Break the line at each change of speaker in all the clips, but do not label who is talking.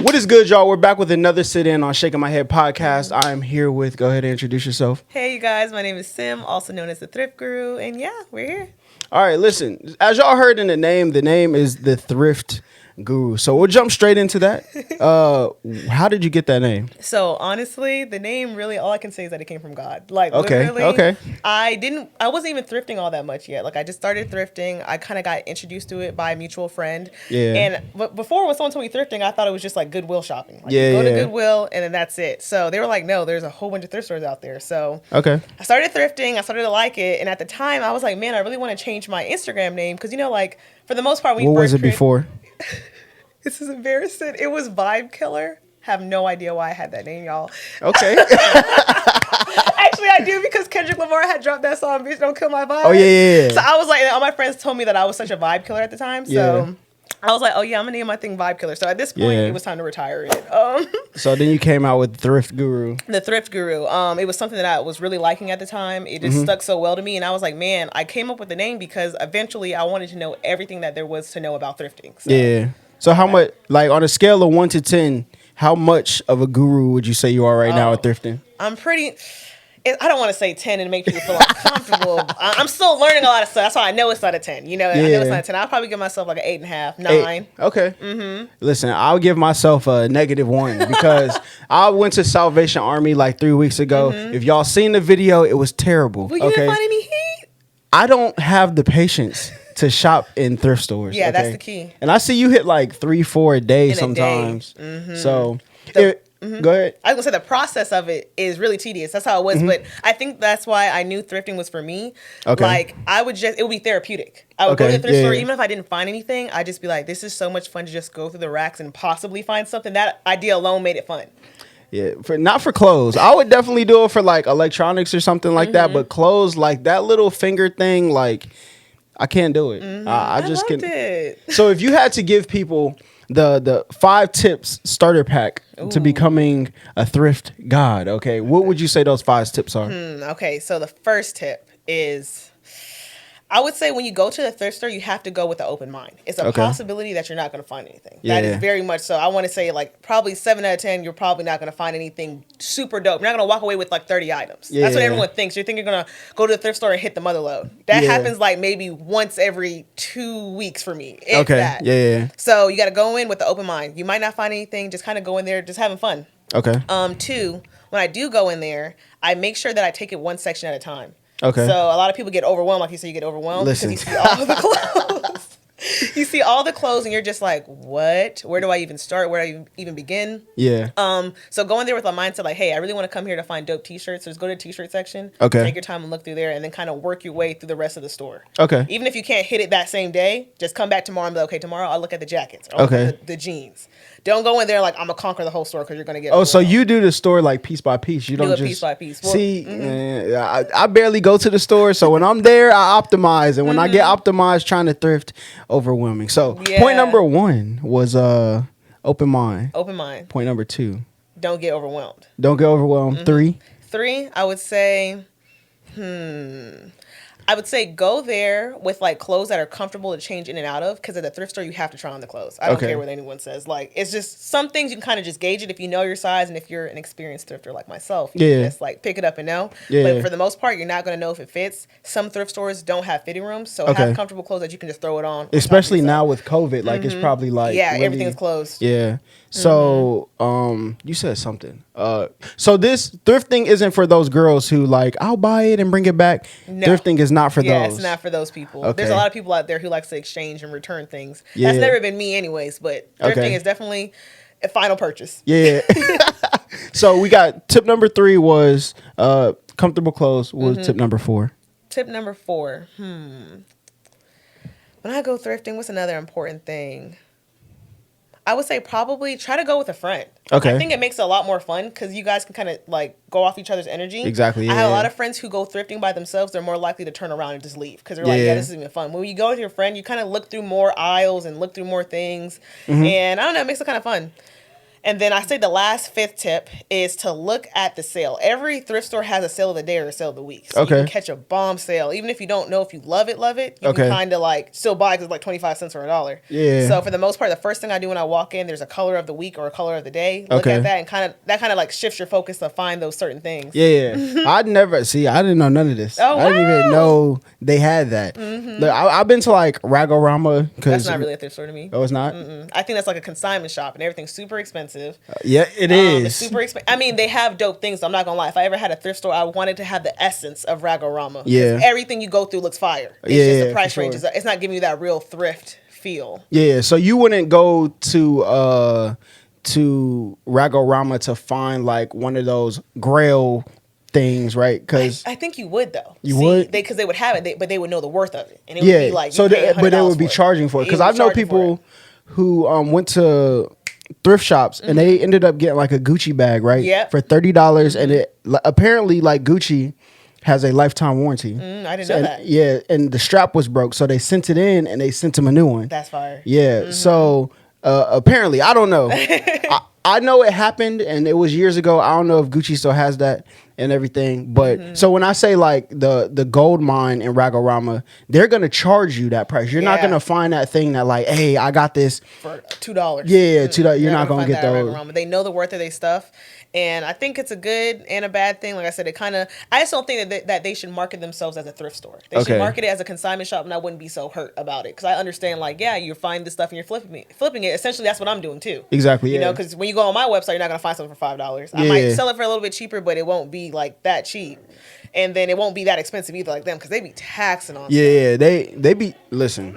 What is good, y'all? We're back with another sit-in on Shaking My Head podcast. I'm here with, go ahead and introduce yourself.
Hey, you guys. My name is Sim, also known as the Thrift Guru. And yeah, we're here.
All right, listen. As y'all heard in the name is the Thrift Guru. So we'll jump straight into that. How did you get that name?
So honestly, the name really, all I can say is that it came from God. Like
Okay,
literally,
okay.
I wasn't even thrifting all that much yet. Like I just started thrifting. I kind of got introduced to it by a mutual friend.
Yeah.
But before when someone told me thrifting, I thought it was just like Goodwill shopping. Like
Yeah,
you go to
yeah.
Goodwill and then that's it. So they were like, no, there's a whole bunch of thrift stores out there. So
Okay.
I started thrifting. I started to like it. And at the time I was like, man, I really want to change my Instagram name. Cause you know, like for the most part,
What was it before?
This is embarrassing. It was Vibe Killer. Have no idea why I had that name, y'all.
Okay.
Actually, I do because Kendrick Lamar had dropped that song, Bitch Don't Kill My Vibe.
Oh, yeah.
So I was like, all my friends told me that I was such a vibe killer at the time. So
Yeah.
I was like, oh yeah, I'm going to name my thing Vibe Killer. So at this point,
Yeah.
it was time to retire it.
So then you came out with Thrift Guru.
The Thrift Guru. It was something that I was really liking at the time. It just stuck so well to me. And I was like, man, I came up with the name because eventually I wanted to know everything that there was to know about thrifting. So.
Yeah. So how much, like on a scale of 1 to 10, how much of a guru would you say you are right now at thrifting?
I'm pretty... I don't want to say 10 and make people feel uncomfortable. I'm still learning a lot of stuff. That's why I know it's not a 10. You know, I know it's not a 10. I'll probably give myself like an 8.5, 9.
Okay. Mm-hmm. Listen, I'll give myself a -1 because I went to Salvation Army like 3 weeks ago. If y'all seen the video, it was terrible.
Well, you didn't find any heat?
I don't have the patience to shop in thrift stores.
Yeah,
okay?
that's the key.
And I see you hit like 3-4 a day
In
sometimes.
a day.
So, go ahead.
I was gonna say the process of it is really tedious. That's how it was, but I think that's why I knew thrifting was for me.
Okay.
Like it would be therapeutic. I would go to the thrift
Yeah,
store,
yeah.
even if I didn't find anything, I'd just be like, this is so much fun to just go through the racks and possibly find something. That idea alone made it fun.
Yeah, not for clothes. I would definitely do it for like electronics or something like that. But clothes, like that little finger thing, like I can't do it. I just
loved
can't.
it.
So if you had to give people the 5 tips starter pack to becoming a thrift god, okay, what would you say those 5 tips are?
Okay, so the first tip is, I would say when you go to the thrift store, you have to go with an open mind. It's a possibility that you're not going to find anything. That is very much so. I want to say like probably 7 out of 10, you're probably not going to find anything super dope. You're not going to walk away with like 30 items. That's what everyone thinks. You think you're going to go to the thrift store and hit the mother load. That happens like maybe once every 2 weeks for me. If that.
Yeah.
So you got to go in with the open mind. You might not find anything. Just kind of go in there, just having fun.
Okay.
2, when I do go in there, I make sure that I take it one section at a time.
Okay.
So a lot of people get overwhelmed, like you said, you get overwhelmed because you see all the clothes. You see all the clothes and you're just like, what? Where do I even start? Where do I even begin?
Yeah.
So go in there with a mindset like, hey, I really want to come here to find dope t-shirts. So just go to the t-shirt section.
Okay.
Take your time and look through there and then kind of work your way through the rest of the store.
Okay.
Even if you can't hit it that same day, just come back tomorrow and be like, okay, tomorrow I'll look at the jackets. Or
Okay.
look at the jeans. Don't go in there like I'm going to conquer the whole store because you're going to get
So
overwhelmed.
you do the store like piece by piece. You don't
Do it
just
piece by piece. Well,
see. I barely go to the store, so when I'm there, I optimize, and when I get optimized trying to thrift, overwhelming. So point number 1 was open mind.
Open mind.
Point number 2,
Don't get overwhelmed.
don't get overwhelmed. 3,
3, I would say, go there with like clothes that are comfortable to change in and out of. Because at the thrift store, you have to try on the clothes. I don't care what anyone says. Like, it's just some things you can kind of just gauge it if you know your size, and if you're an experienced thrifter like myself, you can just like pick it up and know. But for the most part, you're not going to know if it fits. Some thrift stores don't have fitting rooms, so have comfortable clothes that you can just throw it on.
especially now with COVID, like it's probably like really,
everything's closed.
Yeah. So you said something. So this thrifting isn't for those girls who like I'll buy it and bring it back.
No.
Thrifting is not for those.
Yeah, it's not for those people.
Okay.
There's a lot of people out there who likes to exchange and return things.
Yeah.
That's never been me anyways, but thrifting is definitely a final purchase.
Yeah. So we got tip number 3 was comfortable clothes. What was tip number 4?
Tip number 4. When I go thrifting, what's another important thing? I would say probably try to go with a friend.
Okay.
I think it makes it a lot more fun because you guys can kind of like go off each other's energy.
Exactly.
I have a
yeah.
lot of friends who go thrifting by themselves. They're more likely to turn around and just leave because they're like, yeah, this is even fun. When you go with your friend, you kind of look through more aisles and look through more things. And I don't know, it makes it kind of fun. And then I say the last fifth tip is to look at the sale. Every thrift store has a sale of the day or a sale of the week. So you can catch a bomb sale. Even if you don't know if you love it, you can kind of like still buy because it's like 25 cents or $1.
Yeah.
So for the most part, the first thing I do when I walk in, there's a color of the week or a color of the day. Look at that and kind of like shifts your focus to find those certain things.
Yeah. I didn't know none of this.
Oh, wow.
I didn't even know they had that. Look, I've been to like Ragorama.
That's not really a thrift store to me.
Oh, it's not?
I think that's like a consignment shop and everything's super expensive.
Yeah, it is.
It's super expensive. I mean, they have dope things. So I'm not gonna lie. If I ever had a thrift store, I wanted to have the essence of Ragorama.
Yeah,
everything you go through looks fire. It's just the price range. It's not giving you that real thrift feel.
Yeah, so you wouldn't go to Ragorama to find like one of those Grail things, right? Because
I think you would though.
You would,
because they would have it, but they would know the worth of it, and it would be like
but they would be charging for it. Because I know people who went to thrift shops and they ended up getting like a Gucci bag, right?
Yeah.
For $30, and it apparently like Gucci has a lifetime warranty.
I didn't know that.
Yeah, and the strap was broke, so they sent it in and they sent him a new one.
That's fire.
Yeah. So apparently, I don't know. I know it happened and it was years ago. I don't know if Gucci still has that and everything. But so when I say like the gold mine in Ragorama, they're gonna charge you that price. You're not gonna find that thing that like, hey, I got this
for $2.
Yeah, $2. You're not gonna get those.
They know the worth of their stuff. And I think it's a good and a bad thing. Like I said, I just don't think that they should market themselves as a thrift store. They should market it as a consignment shop, and I wouldn't be so hurt about it. Because I understand, like, yeah, you find this stuff and you're flipping it. Essentially, that's what I'm doing too.
Exactly.
You know, because when you go on my website, you're not gonna find something for $5. I might sell it for a little bit cheaper, but it won't be like that cheap. And then it won't be that expensive either, like them, because they be taxing on.
Yeah, they be listen.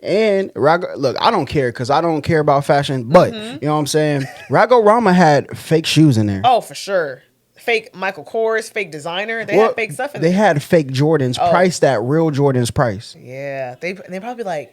And look, I don't care because I don't care about fashion, but you know what I'm saying? Ragorama had fake shoes in there.
Oh, for sure. Fake Michael Kors, fake designer. They had fake stuff in there.
They had fake Jordans priced at real Jordans price.
Yeah. They probably like,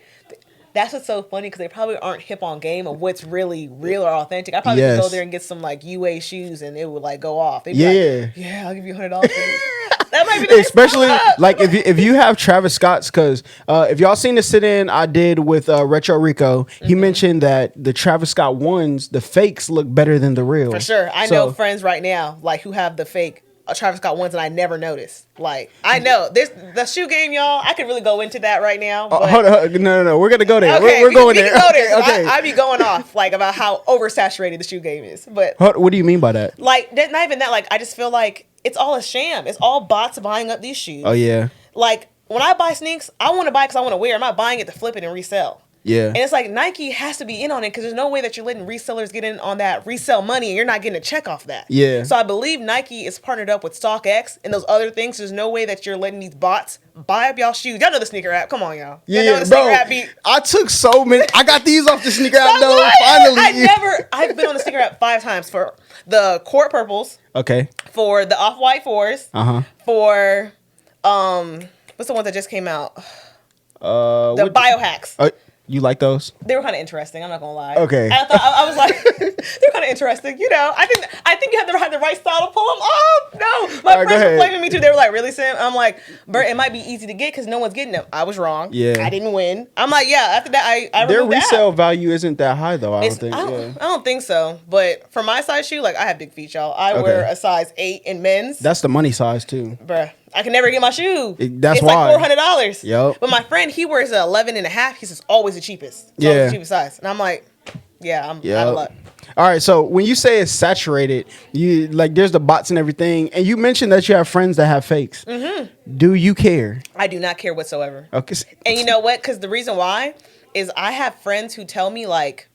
that's what's so funny because they probably aren't hip on game of what's really real or authentic. I probably could go there and get some like UA shoes and it would like go off. They'd be like, yeah, I'll give you $100 for this. That might be
especially like if you have Travis Scott's, because if y'all seen the sit-in I did with Retro Rico, he mentioned that the Travis Scott ones, the fakes look better than the real.
For sure. I know friends right now like who have the fake Travis Scott ones and I never noticed. Like I know this the shoe game, y'all. I could really go into that right now. But
hold on. No. We're gonna go there.
Okay,
we're going there.
Go there. Okay. I be going off like about how oversaturated the shoe game is. But
what do you mean by that?
Like not even that. Like I just feel like it's all a sham. It's all bots buying up these shoes.
Oh yeah.
Like when I buy sneaks, I want to buy because I want to wear. I'm not buying it to flip it and resell.
Yeah.
And it's like Nike has to be in on it because there's no way that you're letting resellers get in on that resell money and you're not getting a check off that.
Yeah.
So I believe Nike is partnered up with StockX and those other things. There's no way that you're letting these bots buy up y'all shoes. Y'all know the sneaker app. Come on, y'all.
Yeah,
know the sneaker app beat.
I took so many. I got these off the sneaker app though. Finally.
I've been on the sneaker app 5 times for the court purples.
Okay.
For the off-white 4s. For what's the one that just came out? The biohacks.
You like those?
They were kind of interesting. I'm not gonna lie.
Okay.
I was like, they're kind of interesting. You know, I think you have to have the right style to pull them off. No, my friends were blaming me too. They were like, "Really, Sam?" I'm like, "Bert, it might be easy to get because no one's getting them." I was wrong. Yeah. I didn't win. I'm like, yeah. After that, I
their resale value isn't that high though. I
don't think so. But for my size shoe, like I have big feet, y'all. I wear a size 8 in men's.
That's the money size too,
bruh. I can never get my shoe.
It's
why. Like $400.
Yep.
But my friend, he wears an 11.5. He says always the cheapest. It's always the cheapest size. And I'm like, yeah, I'm out of luck.
All right, so when you say it's saturated, you like there's the bots and everything, and you mentioned that you have friends that have fakes. Do you care?
I do not care whatsoever.
Okay.
And you know what? Because the reason why is I have friends who tell me like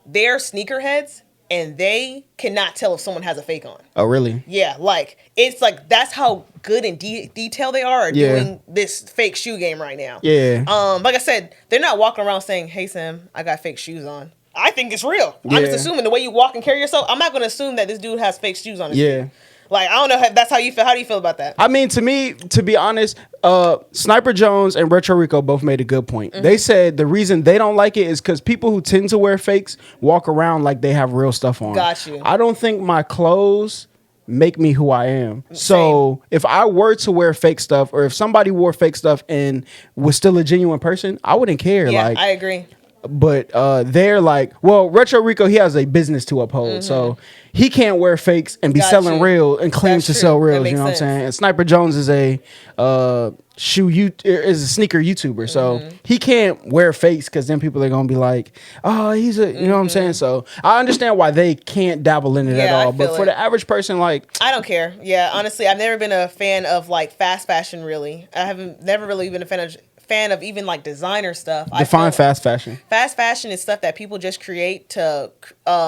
they're sneakerheads and they cannot tell if someone has a fake on.
Oh, really?
Yeah, like it's like that's how good and detailed they are doing this fake shoe game right now.
Yeah.
Like I said, they're not walking around saying, "Hey Sam, I got fake shoes on." I think it's real. I'm just assuming the way you walk and carry yourself. I'm not going to assume that this dude has fake shoes on his feet. Like, I don't know if that's how you feel. How do you feel about that?
I mean, to me, to be honest, Sniper Jones and Retro Rico both made a good point. They said the reason they don't like it is because people who tend to wear fakes walk around like they have real stuff on.
Got you.
I don't think my clothes make me who I am. So if I were to wear fake stuff, or if somebody wore fake stuff and was still a genuine person, I wouldn't care.
Yeah,
like,
I agree.
but they're like, well, Retro Rico, he has a business to uphold, so he can't wear fakes and be selling real and claim to sell reals. You know what I'm saying? And Sniper Jones is a sneaker YouTuber, so he can't wear fakes because then people are gonna be like, oh, he's a, you know what I'm saying? So I understand why they can't dabble in it at all, but for the average person, like,
I don't care. Yeah, honestly, I've never been a fan of like fast fashion. Really, I haven't never really been a fan of even like designer stuff.
Define fast fashion.
Fast fashion is stuff that people just create to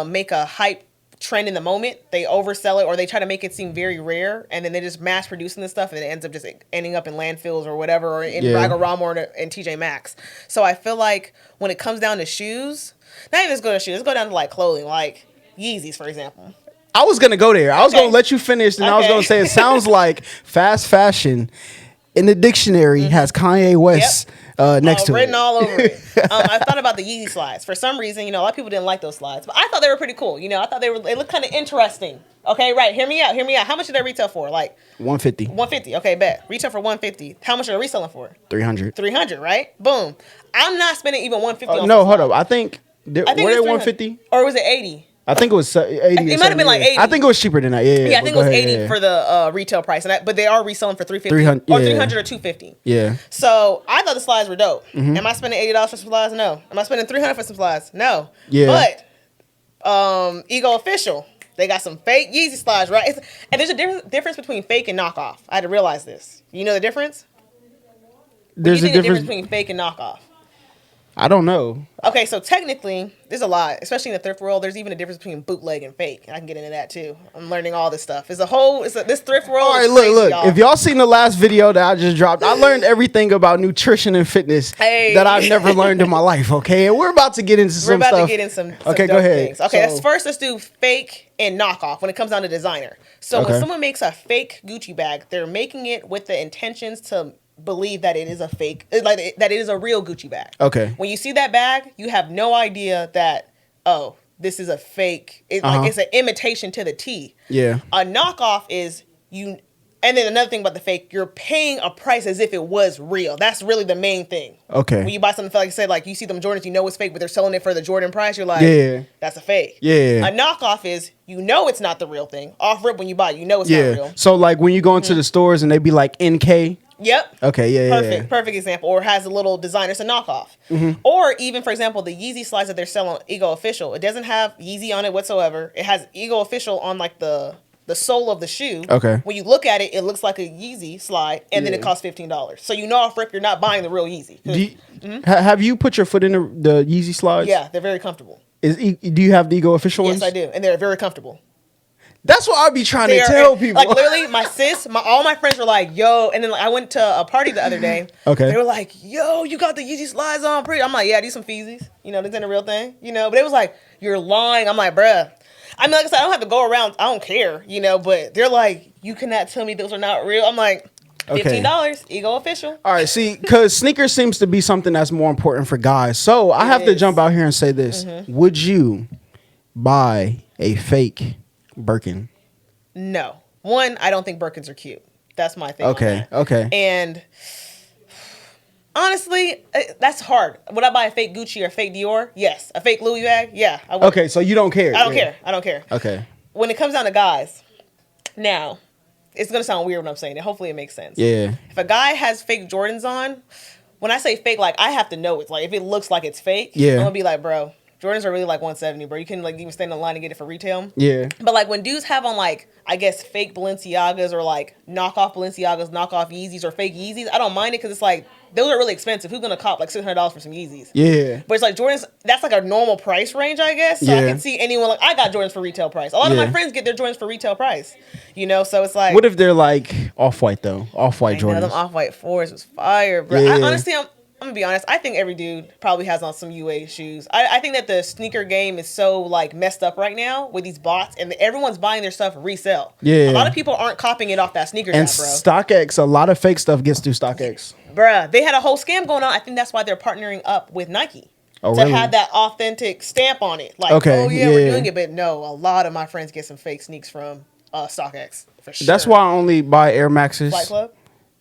make a hype trend in the moment. They oversell it, or they try to make it seem very rare, and then they just mass producing this stuff, and it ends up just ending up in landfills or whatever, or in Ragorama or in TJ Maxx. So I feel like when it comes down to shoes, not even just go to shoes, let's go down to like clothing, like Yeezys, for example.
I was gonna go there. I was gonna let you finish, and I was gonna say it sounds like fast fashion in the dictionary has Kanye West next to it.
Written all over it. I thought about the Yeezy slides. For some reason, a lot of people didn't like those slides, but I thought they were pretty cool. I thought they looked kind of interesting. Okay, right. Hear me out. How much did they retail for? Like
$150.
$150. Okay, bet. Retail for $150. How much are they reselling for?
$300.
$300, right? Boom. I'm not spending even $150 on
no, hold up. I think were they $150?
Or was it $80?
I think it was 80.
It might have been like 80.
I think it was cheaper than that. Yeah,
I think it was 80 for the retail price, but they are reselling for $350 or $300 or $250.
Yeah.
So I thought the slides were dope. Am I spending $80 for some slides? No. Am I spending $300 for some slides? No.
Yeah.
But Ego Official, they got some fake Yeezy slides, right? And there's a difference between fake and knockoff. I had to realize this. You know the difference?
There's a difference
between fake and knockoff.
I don't know.
Okay, so technically, there's a lot, especially in the thrift world. There's even a difference between bootleg and fake. I can get into that too. I'm learning all this stuff. This thrift world. All right,
look. Y'all. If y'all seen the last video that I just dropped, I learned everything about nutrition and fitness that I've never learned in my life. Okay, and we're about to get into some stuff.
We're about to get into some
okay, go ahead.
Things. Okay, let's do fake and knockoff when it comes down to designer. So when someone makes a fake Gucci bag, they're making it with the intentions to believe that it is a fake, like that it is a real Gucci bag. Okay. When you see that bag, you have no idea that, oh, this is a fake. Like it's an imitation to the T. Yeah. A knockoff is you. And then another thing about the fake, you're paying a price as if it was real. That's really the main thing. Okay. When you buy something, like I said, like you see them Jordans, you know it's fake, but they're selling it for the Jordan price. You're like, that's a fake. Yeah. A knockoff is, it's not the real thing. Off rip when you buy it, it's not real.
So like when you go into the stores and they be like NK.
Yep.
Okay, yeah.
Perfect example. Or has a little designer, it's a knockoff. Or even, for example, the Yeezy slides that they're selling Ego Official. It doesn't have Yeezy on it whatsoever. It has Ego Official on like the sole of the shoe. Okay. When you look at it, it looks like a Yeezy slide, and then it costs $15. So off rip, you're not buying the real Yeezy.
Have you put your foot in the Yeezy slides?
Yeah, they're very comfortable.
Do you have the Ego Official ones?
Yes, I do, and they're very comfortable.
That's what I be trying to tell people.
Like literally, my sis, all my friends were like, "Yo!" And then I went to a party the other day. Okay. They were like, "Yo, you got the Yeezy slides on, pretty." I'm like, "Yeah, these some Feezies. This ain't a real thing, But it was like, "You're lying." I'm like, "Bruh." I mean, like I said, I don't have to go around. I don't care, But they're like, "You cannot tell me those are not real." I'm like, $15, Ego Official.
All right, see, because sneakers seems to be something that's more important for guys. So I have to jump out here and say this: would you buy a fake Birkin?
No. One, I don't think Birkins are cute. That's my thing.
Okay.
And honestly, that's hard. Would I buy a fake Gucci or a fake Dior? Yes. A fake Louis bag? Yeah, I would.
Okay, so you don't care.
I don't care.
Okay.
When it comes down to guys, now, it's going to sound weird when I'm saying it. Hopefully it makes sense.
Yeah.
If a guy has fake Jordans on, when I say fake, like, I have to know it. Like, if it looks like it's fake, I'm going to be like, bro, Jordans are really like $170, bro. You can like even stand in line and get it for retail. Yeah. But like when dudes have on like, I guess fake Balenciagas or like knockoff Balenciagas, knockoff Yeezys or fake Yeezys, I don't mind it because it's like those are really expensive. Who's gonna cop like $600 for some Yeezys? Yeah. But it's like Jordans, that's like a normal price range, I guess. So I can see anyone like I got Jordans for retail price. A lot of my friends get their Jordans for retail price. So it's like,
what if they're like off-white though? Off-white Jordans.
Them off-white 4s was fire, bro. Yeah. Honestly, I'm gonna be honest. I think every dude probably has on some UA shoes. I think that the sneaker game is so like messed up right now with these bots, and everyone's buying their stuff resell. Yeah, a lot of people aren't copying it off that sneaker
and
shop, bro.
StockX, a lot of fake stuff gets through StockX.
Bruh, they had a whole scam going on. I think that's why they're partnering up with Nike to have that authentic stamp on it. Like, we're doing it, but no, a lot of my friends get some fake sneaks from StockX for sure.
That's why I only buy Air Maxes.
Flight Club.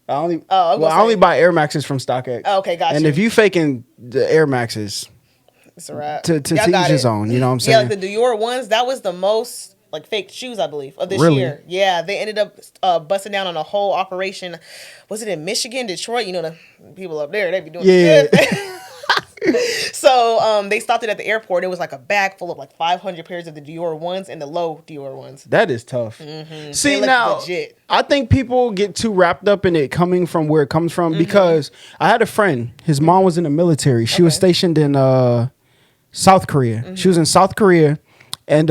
I only buy Air Maxes from StockX.
Oh, okay, gotcha.
And if you faking the Air Maxes,
It's a wrap.
To each his own. You know what I'm saying?
Yeah, like the Dior ones, that was the most like fake shoes, I believe, of this
Really?
year. Yeah, they ended up busting down on a whole operation. Was it in Michigan, Detroit? You know, the people up there, they be doing the good thing. So they stopped it at the airport. It was like a bag full of like 500 pairs of the Dior ones and the low Dior ones.
That is tough. See, now, legit. I think people get too wrapped up in it coming from where it comes from because I had a friend. His mom was in the military. She was stationed in South Korea. She was in South Korea, and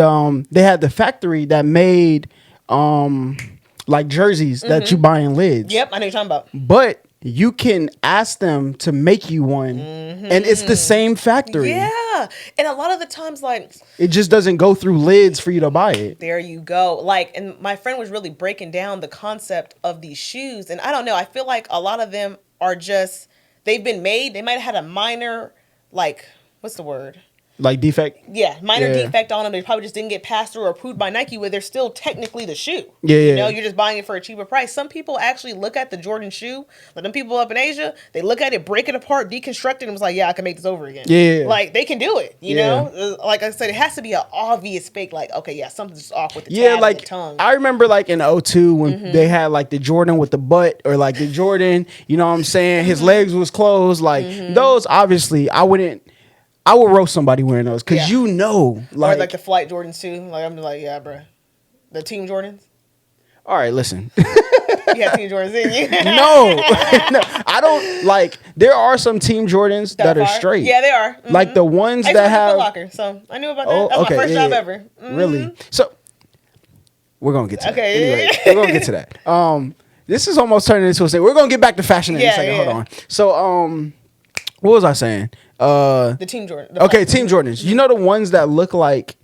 they had the factory that made like jerseys that you buy in lids.
Yep, I know what you're talking about.
But you can ask them to make you one, and it's the same factory.
Yeah, and a lot of the times, like,
it just doesn't go through lids for you to buy it.
There you go. Like, and my friend was really breaking down the concept of these shoes, and I don't know, I feel like a lot of them are just, they've been made, they might have had a minor, like, what's the word?
Like defect?
Yeah, minor defect on them. They probably just didn't get passed through or approved by Nike, where they're still technically the shoe.
Yeah.
You know, you're just buying it for a cheaper price. Some people actually look at the Jordan shoe, like them people up in Asia, they look at it, break it apart, deconstruct it, and was like, yeah, I can make this over again.
Yeah.
Like, they can do it, you know? Like I said, it has to be an obvious fake, like, okay, yeah, something's off with the tab
like
and the tongue.
I remember like in 02 when they had like the Jordan with the butt, or like the Jordan, you know what I'm saying? His legs was closed. Like those, obviously, I would roast somebody wearing those because you know,
like, or like the Flight Jordans too. Like, I'm like, yeah, bro, the Team Jordans.
All right, listen.
You have Team Jordans in you?
No, I don't like. There are some Team Jordans that are straight.
Yeah, they are.
Like the ones that have
Foot Locker, so I knew about that. That was my first job ever.
Really? So we're gonna get to that.
Okay.
Anyway, we're gonna get to that. This is almost turning into a thing. We're gonna get back to fashion in a second. Hold on. So what was I saying?
The Team Jordan.
Team Jordans. You know the ones that look like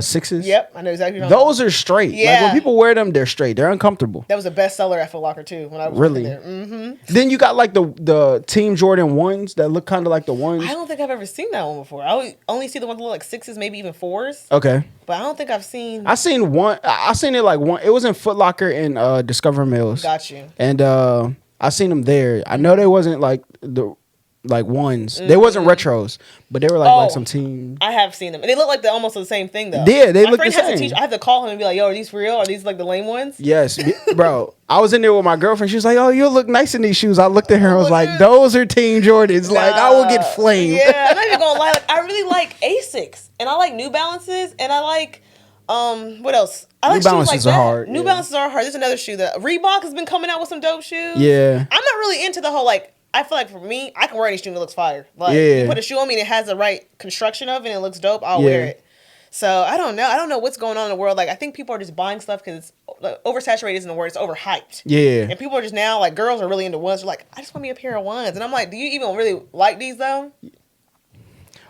sixes?
Yep, I know exactly what
those are straight.
Yeah.
Like when people wear them, they're straight. They're uncomfortable.
That was a bestseller at Foot Locker too when I was
really
there.
Then you got like the Team Jordan ones that look kind of like the ones.
I don't think I've ever seen that one before. I only see the ones that look like sixes, maybe even fours.
Okay.
But I don't think I've seen.
I seen one. I seen it like one. It was in Foot Locker in Discover Mills.
Got you.
And I seen them there. I know they wasn't like the ones. They wasn't retros, but they were like some team.
I have seen them, and they look like they're almost the same thing though.
Yeah, they look the same.
I have to call him and be like, "Yo, are these for real? Are these like the lame ones?"
Yes, bro. I was in there with my girlfriend. She was like, "Oh, you look nice in these shoes." I looked at her and was like, "Those are Team Jordans." Like, I will get flamed.
Yeah, I'm not even gonna lie. Like, I really like Asics, and I like New Balances, and I like what else? I like
New Balances are hard.
New Balances are hard. There's another shoe that Reebok has been coming out with some dope shoes.
Yeah,
I'm not really into the whole like. I feel like for me, I can wear any shoe that looks fire. Like, you put a shoe on me and it has the right construction of it and it looks dope, I'll wear it. So, I don't know. I don't know what's going on in the world. Like, I think people are just buying stuff because it's like, oversaturated isn't the word. It's overhyped.
Yeah.
And people are just now, like, girls are really into ones. They're like, I just want me a pair of ones. And I'm like, do you even really like these, though?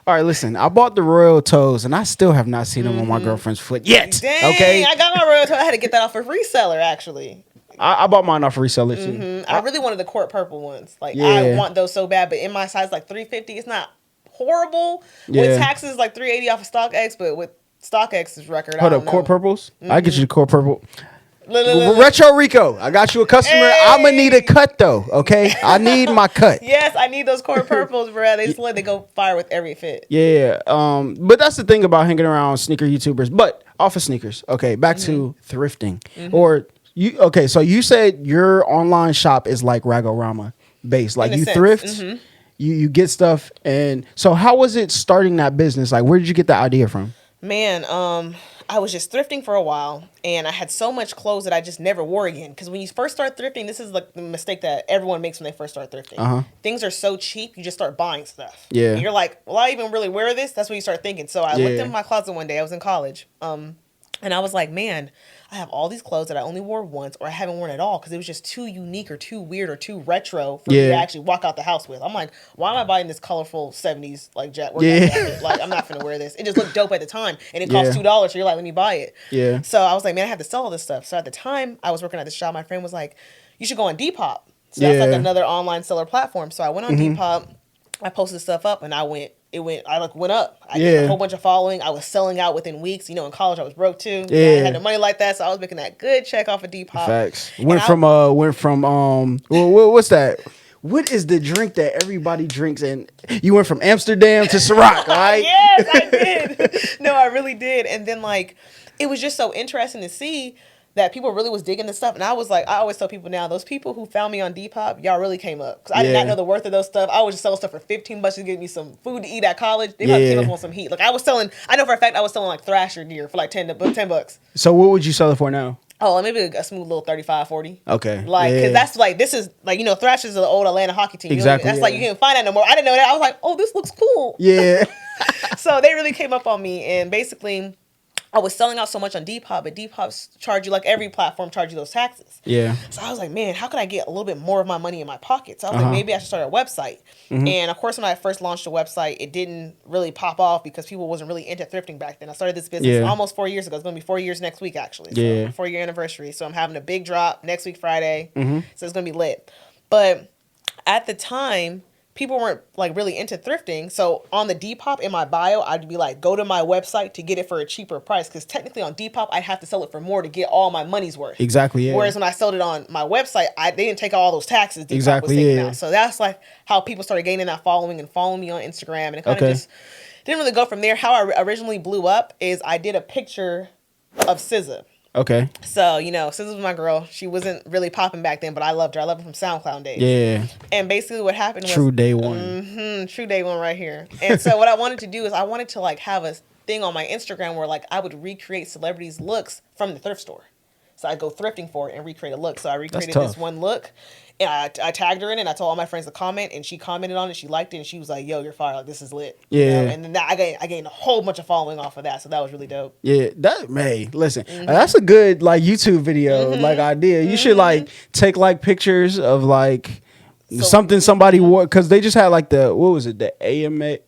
All right, listen. I bought the Royal Toes, and I still have not seen them on my girlfriend's foot yet.
Dang,
okay?
I got my Royal Toes. I had to get that off a reseller, actually.
I bought mine off reseller too.
I really wanted the court purple ones. Like I want those so bad, but in my size, like 350, it's not horrible. With taxes, like 380 off of StockX, but with StockX's record,
Hold up, court purples. I get you the court purple. Retro Rico, I got you a customer. Hey. I'm gonna need a cut though. Okay, I need my cut.
Yes, I need those court purples, bro. They they go fire with every fit.
Yeah. But that's the thing about hanging around sneaker YouTubers. But off of sneakers. Okay, back to thrifting or. So you said your online shop is like Ragorama based. Like you thrift, you get stuff. And so how was it starting that business? Like where did you get the idea from?
Man, I was just thrifting for a while and I had so much clothes that I just never wore again. Because when you first start thrifting, this is like the mistake that everyone makes when they first start thrifting. Things are so cheap, you just start buying stuff.
Yeah.
And you're like, will I even really wear this? That's what you start thinking. So I looked in my closet one day. I was in college. And I was like, man, I have all these clothes that I only wore once or I haven't worn at all because it was just too unique or too weird or too retro for me to actually walk out the house with. I'm like, why am I buying this colorful 70s like jacket? Like, I'm not finna wear this. It just looked dope at the time and it cost $2, so you're like, let me buy it. Yeah. So I was like, man, I have to sell all this stuff. So at the time I was working at the shop, my friend was like, you should go on Depop. So that's like another online seller platform. So I went on Depop, I posted stuff up and I went up. I did a whole bunch of following. I was selling out within weeks. You know, in college I was broke too. Yeah. I had no money like that, so I was making that good check off of Depop.
Facts. Went from what's that? what is the drink that everybody drinks? And you went from Amsterdam to Ciroc, right?
Yes, I did. No, I really did. And then like, it was just so interesting to see that people really was digging this stuff. And I was like, I always tell people now, those people who found me on Depop, y'all really came up. Because I did not know the worth of those stuff. I was just selling stuff for $15 to get me some food to eat at college. They probably came up on some heat. Like I know for a fact I was selling like Thrasher gear for like $10.
So what would you sell it for now?
Oh, maybe a smooth little 35, 40.
Okay.
Like, because that's like, this is like, you know, Thrasher is the old Atlanta hockey team.
Exactly.
That's like, you can't find that no more. I didn't know that. I was like, oh, this looks cool.
Yeah.
So they really came up on me. And basically, I was selling out so much on Depop, but Depop charge you, like every platform charge you those taxes.
Yeah.
So I was like, man, how could I get a little bit more of my money in my pocket? So I was like, maybe I should start a website. And of course, when I first launched a website, it didn't really pop off because people wasn't really into thrifting back then. I started this business almost 4 years ago. It's going to be 4 years next week, actually. So 4-year anniversary. So I'm having a big drop next week, Friday. So it's going to be lit. But at the time, people weren't like really into thrifting. So on the Depop in my bio, I'd be like, go to my website to get it for a cheaper price. Because technically on Depop, I have to sell it for more to get all my money's worth.
Exactly. Yeah.
Whereas when I sold it on my website, they didn't take all those taxes. Depop was taking out. So that's like how people started gaining that following and following me on Instagram. And it kind of just didn't really go from there. How I originally blew up is I did a picture of SZA.
Okay.
So, you know, SZA was my girl. She wasn't really popping back then, but I loved her. I loved her from SoundCloud days.
Yeah.
And basically what happened was...
True day one.
True day one right here. And so what I wanted to do is I wanted to, like, have a thing on my Instagram where, like, I would recreate celebrities' looks from the thrift store. So I'd go thrifting for it and recreate a look. So I recreated this one look. And I tagged her in it, and I told all my friends to comment, and she commented on it. She liked it, and she was like, yo, you're fire. Like, this is lit.
Yeah.
You know? And then I gained a whole bunch of following off of that, so that was really dope.
Yeah, listen, that's a good, like, YouTube video, like, idea. You should, like, take, like, pictures of, like, something somebody wore, because they just had, like, the AMA,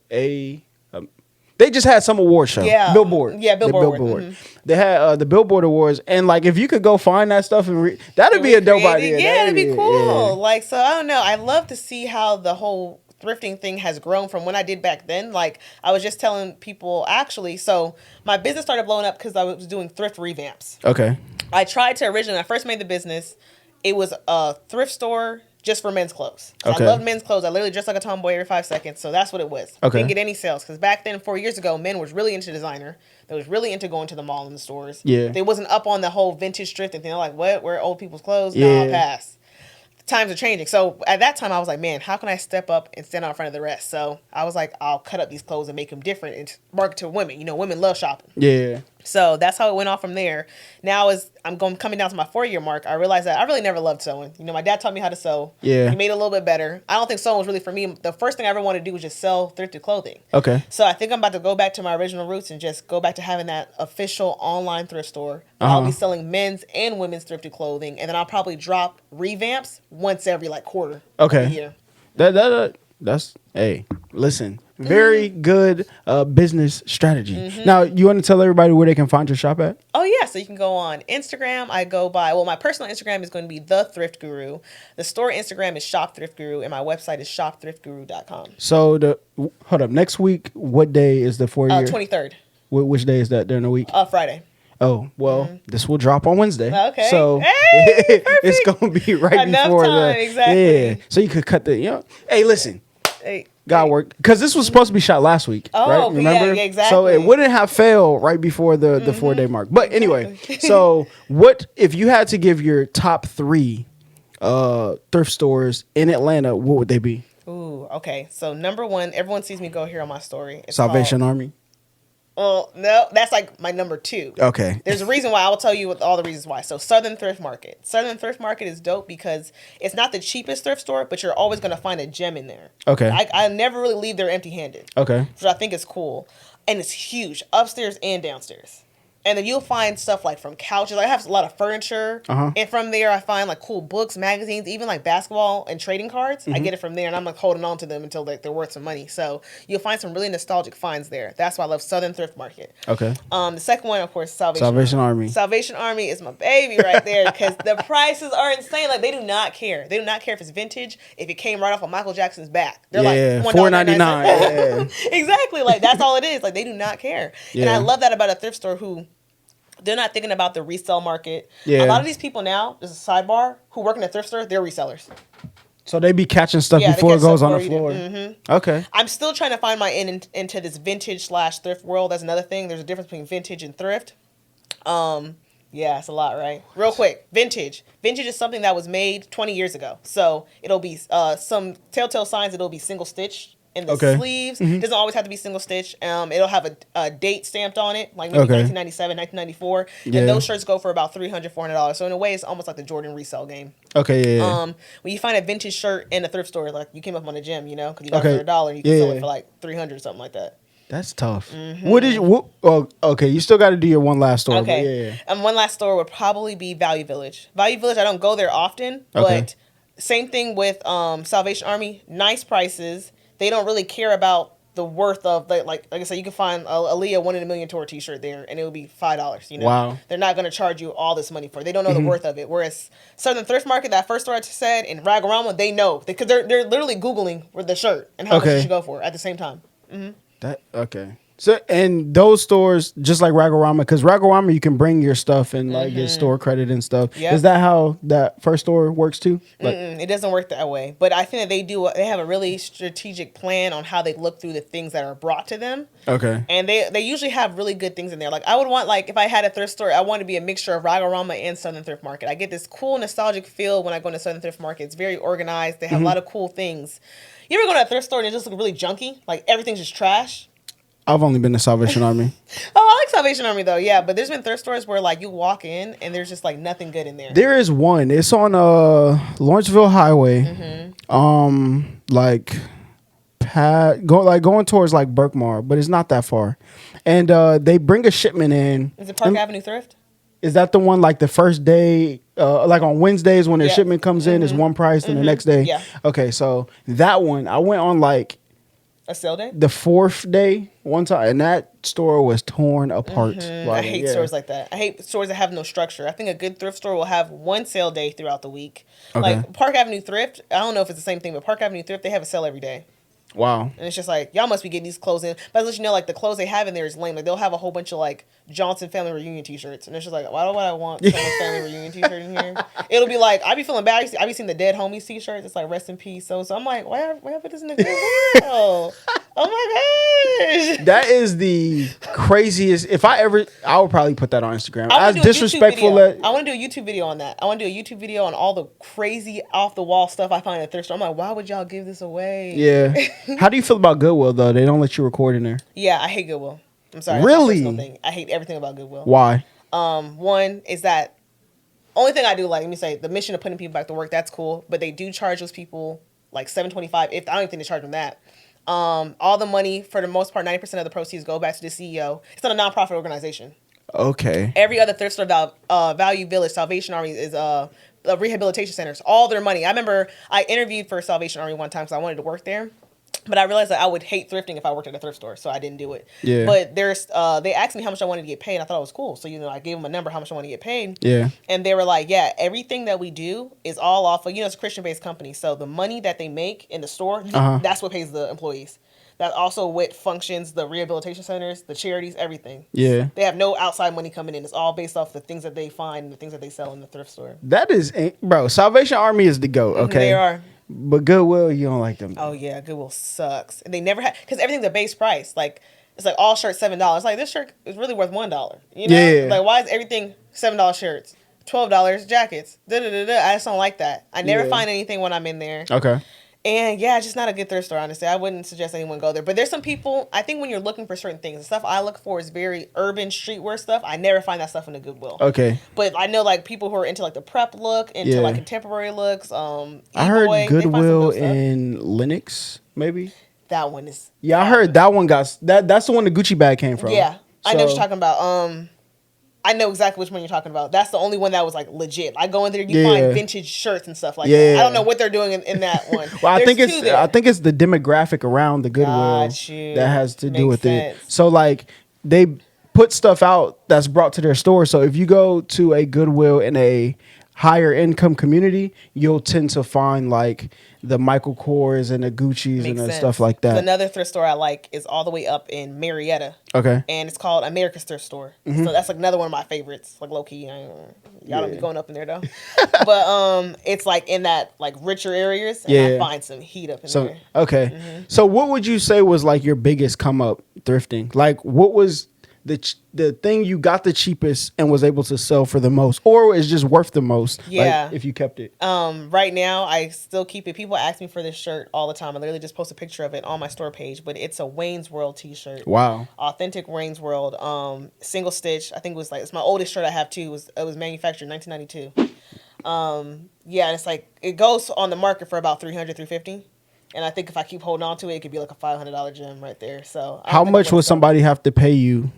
they just had some award show.
Yeah.
Billboard.
Yeah, Billboard.
They had the Billboard Awards. And, like, if you could go find that stuff, and that'd be a dope idea.
Yeah, that'd be cool. Yeah. Like, so, I don't know. I love to see how the whole thrifting thing has grown from when I did back then. Like, I was just telling people, actually, so my business started blowing up because I was doing thrift revamps.
Okay.
I tried to originally, when I first made the business, it was a thrift store just for men's clothes. Okay. I love men's clothes. I literally dressed like a tomboy every 5 seconds. So that's what it was. Okay. Didn't get any sales because back then, 4 years ago, men was really into designer. They was really into going to the mall and the stores.
Yeah.
They wasn't up on the whole vintage thrift and thing. They're like, what? Wear old people's clothes? Yeah. Nah, pass. Times are changing. So at that time, I was like, man, how can I step up and stand out in front of the rest? So I was like, I'll cut up these clothes and make them different and market to women. You know, women love shopping.
Yeah.
So that's how it went off from there. Now as I'm coming down to my 4-year mark, I realized that I really never loved sewing. You know, my dad taught me how to sew.
Yeah.
He made it a little bit better. I don't think sewing was really for me. The first thing I ever wanted to do was just sell thrifted clothing.
Okay.
So I think I'm about to go back to my original roots and just go back to having that official online thrift store. I'll be selling men's and women's thrifted clothing. And then I'll probably drop revamps once every like quarter.
Okay.
Of the year.
That's, hey, listen, very good business strategy. Now, you want to tell everybody where they can find your shop at?
Oh, yeah. So you can go on Instagram. I go by, my personal Instagram is going to be TheThrift Guru. The store Instagram is ShopThriftGuru, and my website is ShopThriftGuru.com.
So, hold up. Next week, what day is the 4-year?
23rd.
Which day is that during the week?
Friday.
Oh, well, this will drop on Wednesday.
Okay.
So,
hey,
it's going to be right
enough
before
time, exactly.
Yeah. So, you could cut hey, listen.
Hey.
God worked. Because this was supposed to be shot last week, right? Remember?
Yeah, exactly.
So, it wouldn't have failed right before the 4-day mark. But anyway, so what if you had to give your top 3 thrift stores in Atlanta, what would they be?
Ooh, okay. So, number 1, everyone sees me go here on my story. It's
Salvation Army?
Well, no, that's like my number 2.
Okay.
There's a reason why. I will tell you all the reasons why. So Southern Thrift Market. Southern Thrift Market is dope because it's not the cheapest thrift store, but you're always going to find a gem in there. Okay. I never really leave there empty-handed. Okay. Which I think is cool. And it's huge, upstairs and downstairs. And then you'll find stuff like from couches. I have a lot of furniture. And from there, I find like cool books, magazines, even like basketball and trading cards. I get it from there, and I'm like holding on to them until like they're worth some money. So you'll find some really nostalgic finds there. That's why I love Southern Thrift Market. Okay. The second one, of course, Salvation Army. Salvation Army is my baby right there because the prices are insane. Like they do not care. They do not care if it's vintage. If it came right off of Michael Jackson's back, they're like $4.99. Yeah. Exactly. Like that's all it is. Like they do not care. Yeah. And I love that about a thrift store who. They're not thinking about the resale market. Yeah. A lot of these people now, just a sidebar, who work in a thrift store, they're resellers.
So they be catching stuff before it goes on the floor.
Mm-hmm.
Okay.
I'm still trying to find my into this vintage / thrift world. That's another thing. There's a difference between vintage and thrift. Yeah, it's a lot, right? Real quick, vintage. Vintage is something that was made 20 years ago. So it'll be some telltale signs. It'll be single stitched in the sleeves. Doesn't always have to be single stitch. It'll have a date stamped on it, like maybe 1997, 1994. Yeah. And those shirts go for about $300, $400. So in a way, it's almost like the Jordan resale game.
Okay, yeah.
When you find a vintage shirt in a thrift store, like you came up on the gym, because you got it for $1, and you can sell it for like $300 or something like that.
That's tough. What did you? Okay, you still got to do your one last store.
Okay, one last store would probably be Value Village. Value Village, I don't go there often, but same thing with Salvation Army. Nice prices. They don't really care about the worth of like I said. You can find a Aaliyah 1 in a Million tour T-shirt there, and it would be $5.
Wow.
They're not going to charge you all this money for it. They don't know the worth of it. Whereas Southern Thrift Market, that first store I just said, and Ragorama, they know because they're literally Googling for the shirt and how much you should go for at the same time.
That okay. So and those stores, just like Ragorama, because Ragorama you can bring your stuff and like get store credit and stuff. Yep. Is that how that first store works too? Like,
it doesn't work that way. But I think that they have a really strategic plan on how they look through the things that are brought to them.
Okay.
And they usually have really good things in there. Like I would want, like if I had a thrift store, I want to be a mixture of Ragorama and Southern Thrift Market. I get this cool nostalgic feel when I go into Southern Thrift Market. It's very organized. They have a lot of cool things. You ever go to a thrift store and it just look really junky? Like everything's just trash?
I've only been to Salvation Army.
I like Salvation Army though, yeah. But there's been thrift stores where like you walk in and there's just like nothing good in there.
There is one. It's on Lawrenceville Highway. Going towards like Berkmar, but it's not that far. And they bring a shipment in.
Is it Park Avenue Thrift?
Is that the one like the first day, like on Wednesdays when their shipment comes in, is one price, and the next day?
Yeah.
Okay, so that one I went on like
a sale day?
The fourth day one time, and that store was torn apart.
I hate stores like that. I hate stores that have no structure. I think a good thrift store will have one sale day throughout the week. Okay. Like Park Avenue Thrift, I don't know if it's the same thing, but Park Avenue Thrift, they have a sale every day.
Wow.
And it's just like, y'all must be getting these clothes in. But I let you know, like, the clothes they have in there is lame. Like, they'll have a whole bunch of, like, Johnson Family Reunion t-shirts. And it's just like, why would I want someone's Family Reunion t-shirt in here? It'll be like, I be feeling bad. I be seeing the Dead Homies t-shirts. It's like, rest in peace. So I'm like, why I put this in the Goodwill? Oh, my gosh.
That is the craziest. I would probably put that on Instagram. As disrespectful as...
I want to do a YouTube video on that. I want to do a YouTube video on all the crazy off-the-wall stuff I find at thrift store. I'm like, why would y'all give this away?
Yeah. How do you feel about Goodwill, though? They don't let you record in there.
Yeah, I hate Goodwill. I'm sorry.
Really?
Thing. I hate everything about Goodwill.
Why?
One is that only thing I do like, let me say, the mission of putting people back to work, that's cool. But they do charge those people like $7.25. I don't even think they charge them that. All the money, for the most part, 90% of the proceeds go back to the CEO. It's not a nonprofit organization.
Okay.
Every other thrift store, Value Village, Salvation Army is rehabilitation centers. All their money. I remember I interviewed for Salvation Army one time because I wanted to work there. But I realized that I would hate thrifting if I worked at a thrift store, so I didn't do it. Yeah. But they asked me how much I wanted to get paid, and I thought it was cool. So, I gave them a number, how much I want to get paid. Yeah. And they were like, yeah, everything that we do is all off of, it's a Christian-based company. So the money that they make in the store, that's what pays the employees. That also what functions the rehabilitation centers, the charities, everything. Yeah. They have no outside money coming in. It's all based off the things that they find and the things that they sell in the thrift store.
That is, bro, Salvation Army is the GOAT, okay?
They are.
But Goodwill, you don't like them.
Oh, yeah. Goodwill sucks. And they never have, because everything's a base price. Like, it's like all shirts $7. Like, this shirt is really worth $1. Yeah. Like, why is everything $7 shirts? $12 jackets. Da-da-da-da. I just don't like that. I never find anything when I'm in there. Okay. And yeah, it's just not a good thrift store, honestly. I wouldn't suggest anyone go there. But there's some people, I think when you're looking for certain things, the stuff I look for is very urban streetwear stuff. I never find that stuff in the Goodwill. Okay. But I know like people who are into like the prep look, into like contemporary looks. I
heard Goodwill in Lenox, maybe.
That one is.
Yeah, I heard that one got, that's the one the Gucci bag came from.
Yeah, I know what you're talking about. I know exactly which one you're talking about. That's the only one that was like legit. I go in there, you find vintage shirts and stuff like that. I don't know what they're doing in that one.
Well, I think it's the demographic around the Goodwill that has to do with it. So like they put stuff out that's brought to their store. So if you go to a Goodwill in a higher income community, you'll tend to find like the Michael Kors and the Gucci's and the stuff like that.
Another thrift store I like is all the way up in Marietta.
Okay.
And it's called America's Thrift Store. So that's like another one of my favorites. Like low key, y'all don't be going up in there though. But it's like in that like richer areas, and I find some heat up in there.
Okay. So what would you say was like your biggest come up thrifting? Like what was the thing you got the cheapest and was able to sell for the most, or is just worth the most?
Yeah.
Like, if you kept it.
Right now I still keep it. People ask me for this shirt all the time. I literally just post a picture of it on my store page, but it's a Wayne's World t-shirt.
Wow.
Authentic Wayne's World. Single stitch. I think it was like, it's my oldest shirt I have too. It was manufactured in 1992. Yeah, it's like, it goes on the market for about $300, $350. And I think if I keep holding on to it, it could be like a $500 gem right there. So
how much would somebody have to pay you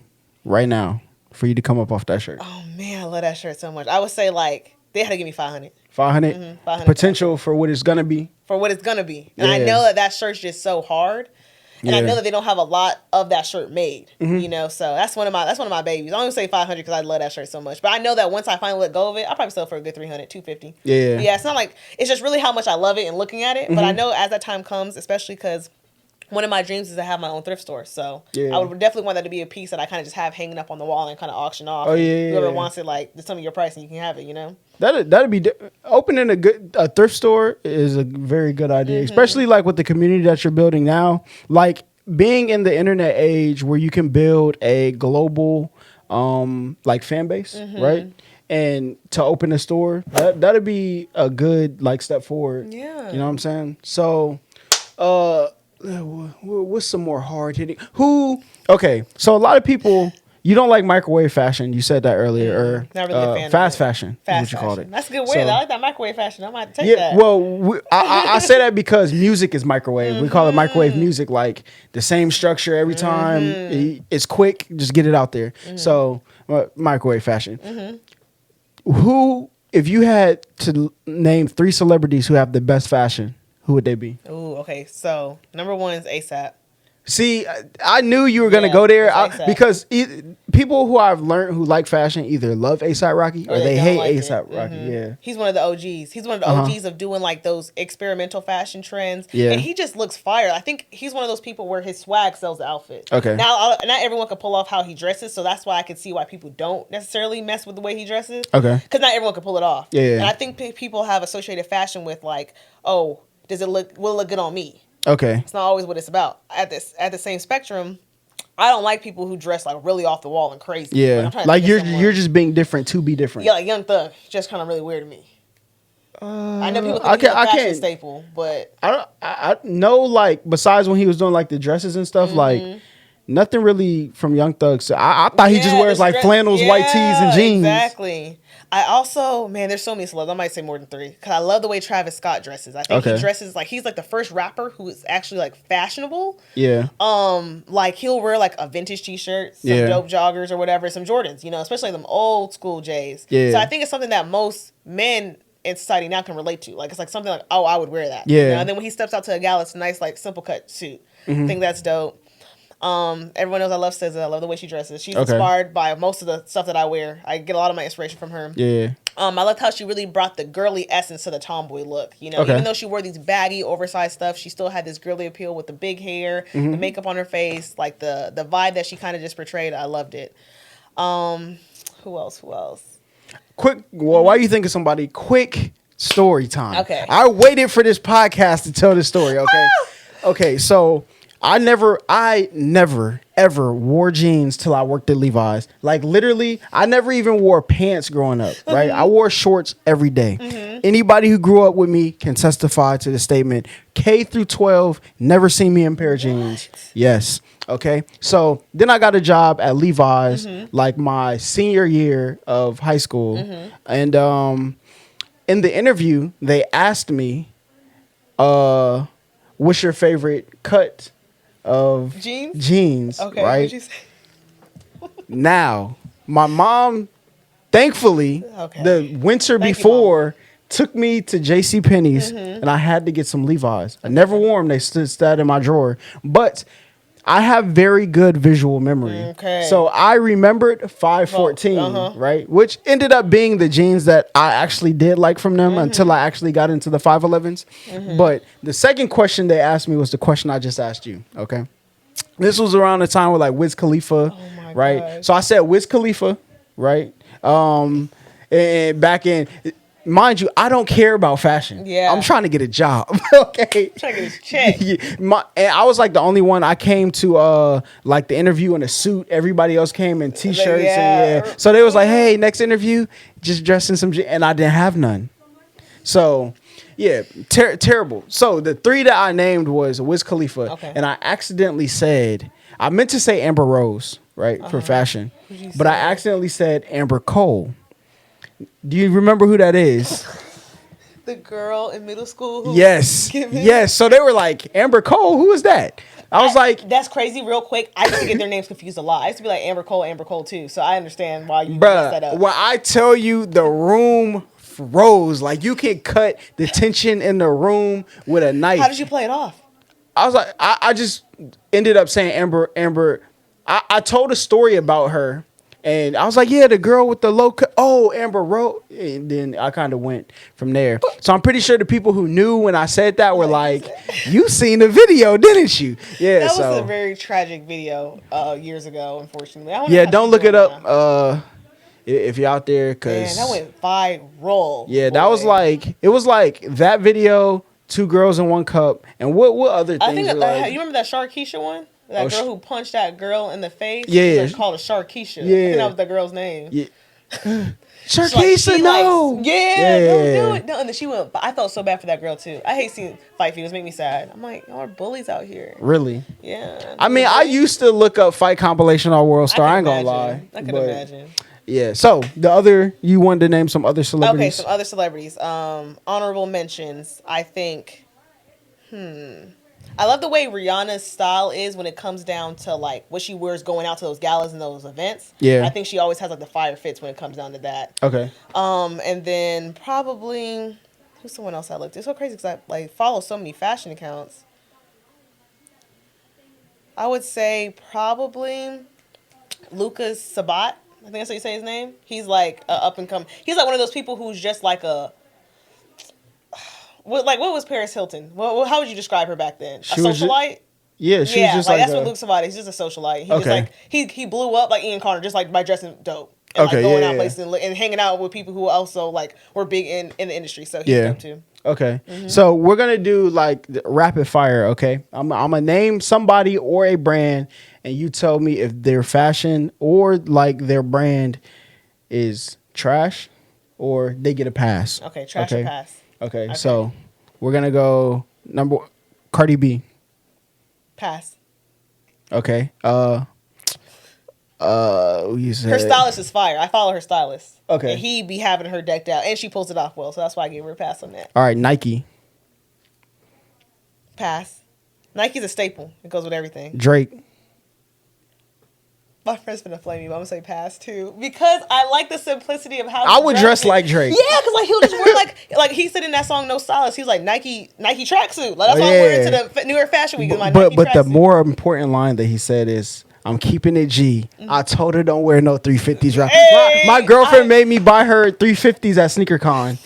right now for you to come up off that shirt?
Oh man, I love that shirt so much. I would say like they had to give me 500.
500? Mm-hmm, 500 potential for what it's gonna be.
For what it's gonna be, and I know that shirt's just so hard, and I know that they don't have a lot of that shirt made. You know, so that's one of my babies. I only say 500 because I love that shirt so much. But I know that once I finally let go of it, I'll probably sell it for a good 300, 250.
Yeah,
but yeah. It's not like, it's just really how much I love it and looking at it. But I know as that time comes, especially because one of my dreams is to have my own thrift store. So I would definitely want that to be a piece that I kind of just have hanging up on the wall and kind of auction off.
Oh, yeah,
whoever wants it, like, tell me your price and you can have it, you know?
That'd be opening a thrift store is a very good idea, especially like with the community that you're building now. Like being in the internet age where you can build a global like fan base, right? And to open a store, that'd be a good like step forward. Yeah. You know what I'm saying? So what's some more hard hitting? Okay, so a lot of people, you don't like microwave fashion. You said that earlier, or
not really a fan
fast
of
fashion.
Fast
is what you called it.
That's a good word. I like that microwave fashion. I might take that.
Well, I say that because music is microwave. We call it microwave music, like the same structure every time. It's quick, just get it out there. So microwave fashion. Who, if you had to name 3 celebrities who have the best fashion, who would they be?
Ooh, okay. So number 1 is ASAP.
See, I knew you were going to go there because people who I've learned who like fashion either love A$AP Rocky or they hate like A$AP Rocky. Yeah,
he's one of the OGs. He's one of the OGs of doing like those experimental fashion trends. Yeah, and he just looks fire. I think he's one of those people where his swag sells the outfit. Okay. Now, not everyone can pull off how he dresses, so that's why I can see why people don't necessarily mess with the way he dresses. Okay. Because not everyone can pull it off. Yeah. And I think people have associated fashion with like, oh, will it look good on me? Okay. It's not always what it's about. At the same spectrum, I don't like people who dress like really off the wall and crazy.
Yeah. Like you're just being different to be different.
Yeah, like Young Thug. Just kind of really weird to me. I know people think he's a fashion staple, but
I know, like, besides when he was doing like the dresses and stuff, like nothing really from Young Thug. So I thought he just wears like flannels, white tees, and jeans.
Exactly. I also, man, there's so many celebs. I might say more than 3 because I love the way Travis Scott dresses. I think he dresses like he's like the first rapper who is actually like fashionable. Yeah. Like he'll wear like a vintage t-shirt, some dope joggers or whatever, some Jordans, you know, especially them old school J's. Yeah. So I think it's something that most men in society now can relate to. Like it's like something like, oh, I would wear that. Yeah. You know? And then when he steps out to a gala, it's a nice like simple cut suit. I think that's dope. Everyone knows I love SZA. I love the way she dresses. She's inspired by most of the stuff that I wear. I get a lot of my inspiration from her. Yeah. I loved how she really brought the girly essence to the tomboy look. You know, even though she wore these baggy, oversized stuff, she still had this girly appeal with the big hair, the makeup on her face, like the vibe that she kind of just portrayed. I loved it. Who else?
Quick. Well, why you think of somebody? Quick story time. Okay. I waited for this podcast to tell this story. Okay. Okay. So. I never ever wore jeans till I worked at Levi's. Like literally, I never even wore pants growing up, right? I wore shorts every day. Anybody who grew up with me can testify to the statement. K through 12, never seen me in a pair of jeans. Yes. Okay. So then I got a job at Levi's like my senior year of high school. And in the interview, they asked me, what's your favorite cut of jeans, okay, right? What'd you say? Now, my mom, thankfully, the winter before took me to JCPenney's and I had to get some Levi's. I never wore them. They stood in my drawer. But I have very good visual memory.
Okay.
So I remembered 514, right? Which ended up being the jeans that I actually did like from them until I actually got into the 511s. But the second question they asked me was the question I just asked you, okay? This was around the time with like Wiz Khalifa, right?
gosh.
So I said Wiz Khalifa, right? And back in, mind you, I don't care about fashion.
Yeah.
I'm trying to get a job. Okay.
Trying to get his check.
Yeah, and I was like the only one. I came to like the interview in a suit. Everybody else came in t-shirts. And so they was like, hey, next interview, just dress in some and I didn't have none. So yeah, terrible. So the three that I named was Wiz Khalifa, and I accidentally said, I meant to say Amber Rose, right, for fashion, but I accidentally said Amber Cole. Do you remember who that is?
The girl in middle school. Who
Yes. Yes. So they were like, Amber Cole, who is that? I was like,
that's crazy. Real quick, I used to get their names confused a lot. I used to be like Amber Cole too. So I understand why you messed that up.
When I tell you the room froze, like you can cut the tension in the room with a knife.
How did you play it off?
I was like, I just ended up saying Amber. I told a story about her. And I was like, yeah, the girl with the low cut. Oh, Amber Rose. And then I kind of went from there. So I'm pretty sure the people who knew when I said that were like, you seen the video, didn't you? Yeah.
That was a very tragic video years ago, unfortunately.
Yeah, don't look it up if you're out there.
Man, that went viral.
Yeah, that was like, it was like that video, 2 girls in 1 cup. And what other things?
I think
like,
you remember that Sharkeisha one? That girl who punched that girl in the face.
Yeah.
She called her Sharkeisha.
Yeah.
I think that was the girl's name.
Yeah. Sharkeisha, no.
Don't do it. No, and then she went. I felt so bad for that girl too. I hate seeing fight videos. Make me sad. I'm like, y'all are bullies out here.
Really?
Yeah.
I mean, I used to look up fight compilation on World Star. I ain't gonna lie.
I can imagine.
Yeah. So the other, you wanted to name some other celebrities?
Okay, some other celebrities. Honorable mentions. I think. I love the way Rihanna's style is when it comes down to like what she wears going out to those galas and those events.
Yeah.
I think she always has like the fire fits when it comes down to that.
Okay.
And then probably who's someone else I looked at? It's so crazy because I like follow so many fashion accounts. I would say probably Lucas Sabat. I think that's how you say his name. He's like up and come. He's like one of those people who's just like a. What was Paris Hilton? How would you describe her back then?
She
a socialite?
She was just like
that's what Luke Savati. He's just a socialite. He just like he blew up like Ian Carter just like by dressing dope and like going out places and hanging out with people who also like were big in the industry. So he's dope too.
Okay. So we're gonna do like rapid fire. Okay. I'm gonna name somebody or a brand, and you tell me if their fashion or like their brand is trash or they get a pass.
Okay. Trash or pass.
Okay, so we're gonna go Cardi B.
Pass.
Okay. You said
her stylist is fire. I follow her stylist.
Okay.
And he be having her decked out, and she pulls it off well, so that's why I gave her a pass on that.
All right, Nike.
Pass. Nike's a staple. It goes with everything.
Drake.
My friend's gonna flame me, but I'm gonna say pass too because I like the simplicity of how
I would dress like Drake.
Yeah, because like he'll just wear like he said in that song No Stylist. He's like Nike tracksuit. Like that's what I'm wearing to the New York Fashion Week. But
the more important line that he said is, "I'm keeping it G." I told her don't wear no 350s. Right?
Hey,
my girlfriend made me buy her 350s at SneakerCon.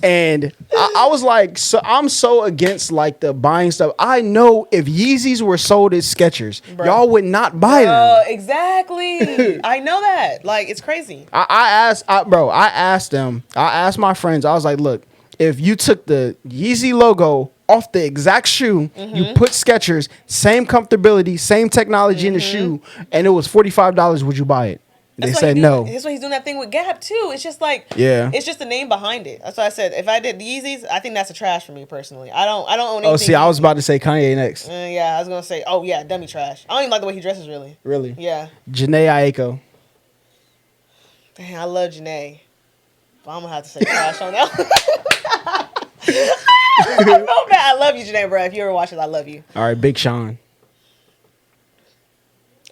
And I was like, so I'm so against like the buying stuff. I know if Yeezys were sold at Skechers, y'all would not buy them.
Exactly. I know that. Like, it's crazy.
I asked my friends, I was like, look, if you took the Yeezy logo off the exact shoe, you put Skechers, same comfortability, same technology in the shoe, and it was $45, would you buy it? They said no.
That's why he's doing that thing with Gap too. It's just like it's just the name behind it. That's why I said if I did the Yeezys, I think that's a trash for me personally. I don't own anything.
Oh, see, I was about to say Kanye next.
Yeah, I was gonna say dummy trash. I don't even like the way he dresses really.
Really?
Yeah.
Janae Aiko.
Damn, I love Janae, but I'm gonna have to say trash on that. I feel bad. I love you, Janae, bro. If you ever watch it, I love you.
All right, Big Sean.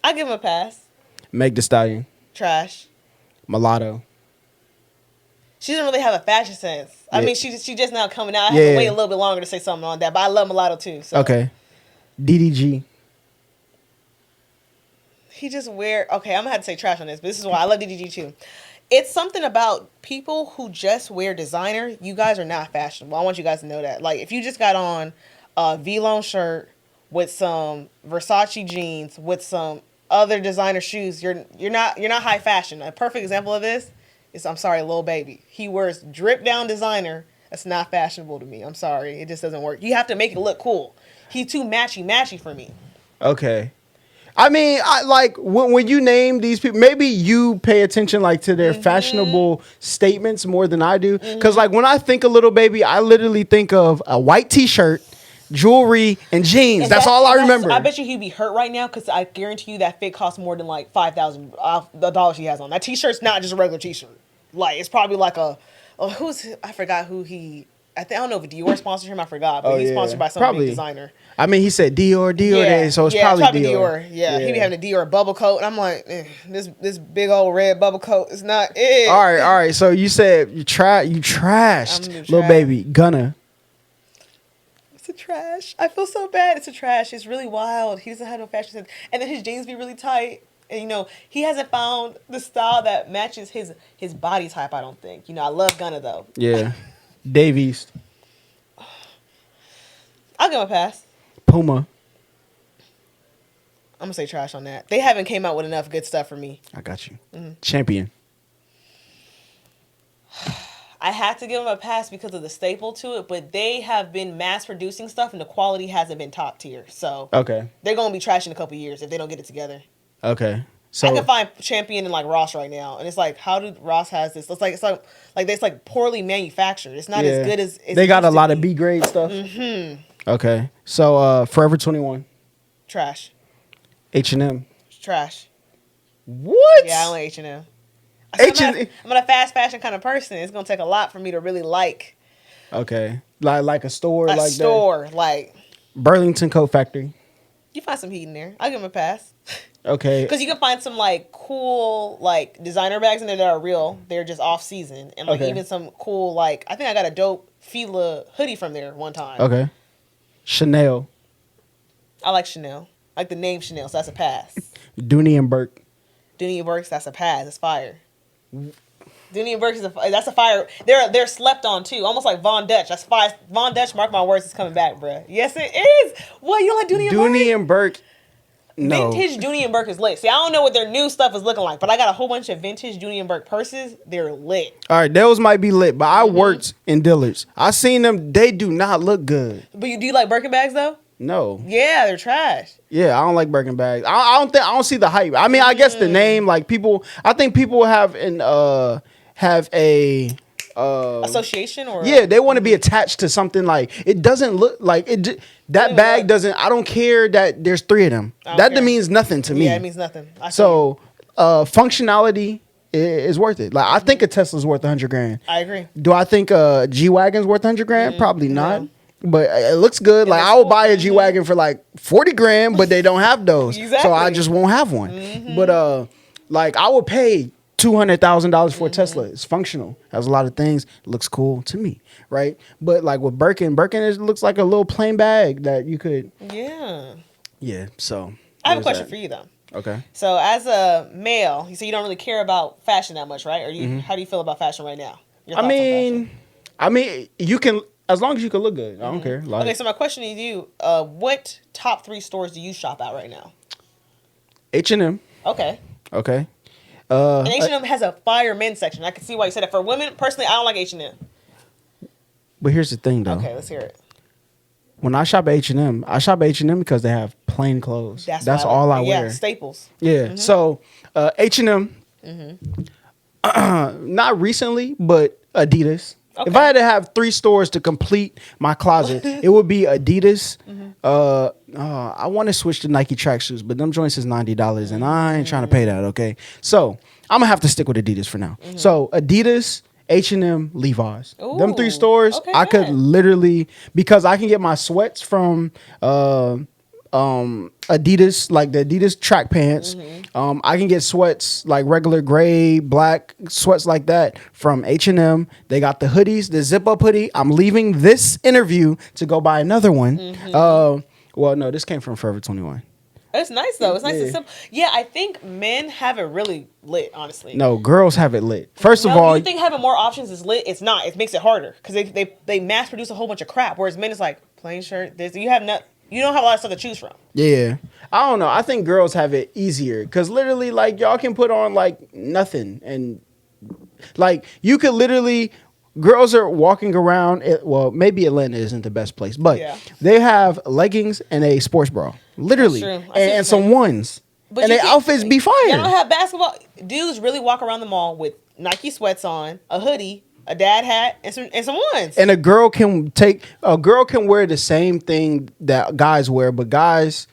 I give him a pass.
Meg Thee Stallion.
Trash.
Mulatto.
She doesn't really have a fashion sense. I mean, she just now coming out. I have to wait a little bit longer to say something on that, but I love Mulatto too. So.
Okay. DDG.
He just wear. Okay, I'm gonna have to say trash on this, but this is why I love DDG too. It's something about people who just wear designer. You guys are not fashionable. I want you guys to know that. Like, if you just got on a V-Lone shirt with some Versace jeans with some other designer shoes, you're not high fashion. A perfect example of this is, I'm sorry, Lil Baby. He wears drip down designer. That's not fashionable to me. I'm sorry, it just doesn't work. You have to make it look cool. He too matchy for me.
Okay. I mean, I like when you name these people, maybe you pay attention like to their fashionable statements more than I do. Because like when I think of Little Baby, I literally think of a white T-shirt, jewelry, and jeans. And that's all I remember.
I bet you he'd be hurt right now because I guarantee you that fit costs more than like $5,000 the dollars he has on. That T-shirt's not just a regular T-shirt. Like, it's probably like I forgot who he. I don't know if Dior sponsored him. I forgot, but he's sponsored by some big designer.
I mean, he said Dior day, so it's probably Dior.
Yeah, he be having a Dior bubble coat, and I'm like, this big old red bubble coat is not it.
All right. So you said you trashed Lil Baby. Gunna.
It's a trash. I feel so bad. It's a trash. It's really wild. He doesn't have no fashion sense, and then his jeans be really tight. And he hasn't found the style that matches his body type. I don't think. I love Gunna though.
Yeah. Dave East.
I'll give him a pass.
Puma.
I'm gonna say trash on that. They haven't came out with enough good stuff for me.
I got you. Champion.
I had to give them a pass because of the staple to it, but they have been mass producing stuff and the quality hasn't been top tier. So
okay,
they're gonna be trash in a couple years if they don't get it together.
Okay. So
I can find Champion in like Ross right now, and it's like, how did Ross has this? It's like poorly manufactured. It's not as good as
they got a lot of B grade stuff. Okay, so Forever 21,
trash.
H&M,
trash.
What?
Yeah, I like H&M. I'm not a fast fashion kind of person. It's gonna take a lot for me to really like.
Okay, like a store, like
that. Like
Burlington Coat Factory.
You find some heat in there. I'll give them a pass.
Okay.
Because you can find some like cool like designer bags in there that are real. They're just off season, and like even some cool like I think I got a dope Fila hoodie from there one time.
Okay. Chanel.
I like Chanel. I like the name Chanel, so that's a pass.
Dooney and Burke.
Dooney and Burke, that's a pass. It's fire. Dooney and Burke that's a fire. They're slept on too, almost like Von Dutch. That's fire. Von Dutch, mark my words, is coming back, bruh. Yes, it is. What, you don't like Dooney and Burke?
Dooney and Burke. No.
Vintage Dooney and Burke is lit. See, I don't know what their new stuff is looking like, but I got a whole bunch of vintage Dooney and Burke purses. They're lit.
All right, those might be lit, but I worked in Dillard's. I seen them. They do not look good.
But do you like Birkin bags though?
No.
Yeah, they're trash.
Yeah, I don't like Birkin bags. I don't see the hype. I mean, I guess the name, like people. I think people have a
association or
they want to be attached to something. Like it doesn't look like it. That bag doesn't. I don't care that there's 3 of them. That means nothing to me.
Yeah, it means nothing.
So functionality is worth it. Like I think a Tesla's worth $100,000.
I agree.
Do I think a G-Wagon's worth $100,000? Probably not. No. But it looks good. Like I would buy a G-Wagon for like $40,000, but they don't have those.
Exactly.
So I just won't have one. But like I would pay $200,000 for a Tesla. It's functional. Has a lot of things. It looks cool to me, right? But like with Birkin looks like a little plain bag that you could.
Yeah.
Yeah. So
I have a question for you though.
Okay.
So as a male, you say you don't really care about fashion that much, right? Or you, how do you feel about fashion right now?
I mean, you can. As long as you can look good, I don't care. Like,
okay, so my question to you: what top 3 stores do you shop at right now?
H&M.
Okay.
Okay.
And H&M has a fire men's section. I can see why you said that. For women, personally, I don't like H&M.
But here's the thing, though.
Okay, let's hear it.
When I shop at H&M, I shop at H&M because they have plain clothes. That's all I wear.
Yeah, staples.
Yeah. So H&M. Not recently, but Adidas. Okay. If I had to have 3 stores to complete my closet, it would be Adidas. I want to switch to Nike tracksuits, but them joints is $90, and I ain't trying to pay that. Okay, so I'm gonna have to stick with Adidas for now. So Adidas, H&M, Levi's.
Ooh,
them 3 stores,
okay,
I could literally, because I can get my sweats from Adidas, like the Adidas track pants. I can get sweats like regular gray, black sweats like that from H&M. They got the hoodies, the zip up hoodie. I'm leaving this interview to go buy another one. Well, no, this came from Forever 21.
It's nice though. It's nice and simple. Yeah, I think men have it really lit, honestly.
No, girls have it lit. First of all,
you think having more options is lit? It's not. It makes it harder because they mass produce a whole bunch of crap. Whereas men is like plain shirt. This you don't have a lot of stuff to choose from.
Yeah, I don't know. I think girls have it easier because literally, like y'all can put on like nothing and like you could literally. Girls are walking around. Well, maybe Atlanta isn't the best place, but they have leggings and a sports bra, literally, and some ones, but and their outfits be fire.
Y'all don't have basketball. Dudes really walk around the mall with Nike sweats on, a hoodie, a dad hat, and some ones.
And a girl can wear the same thing that guys wear, but guys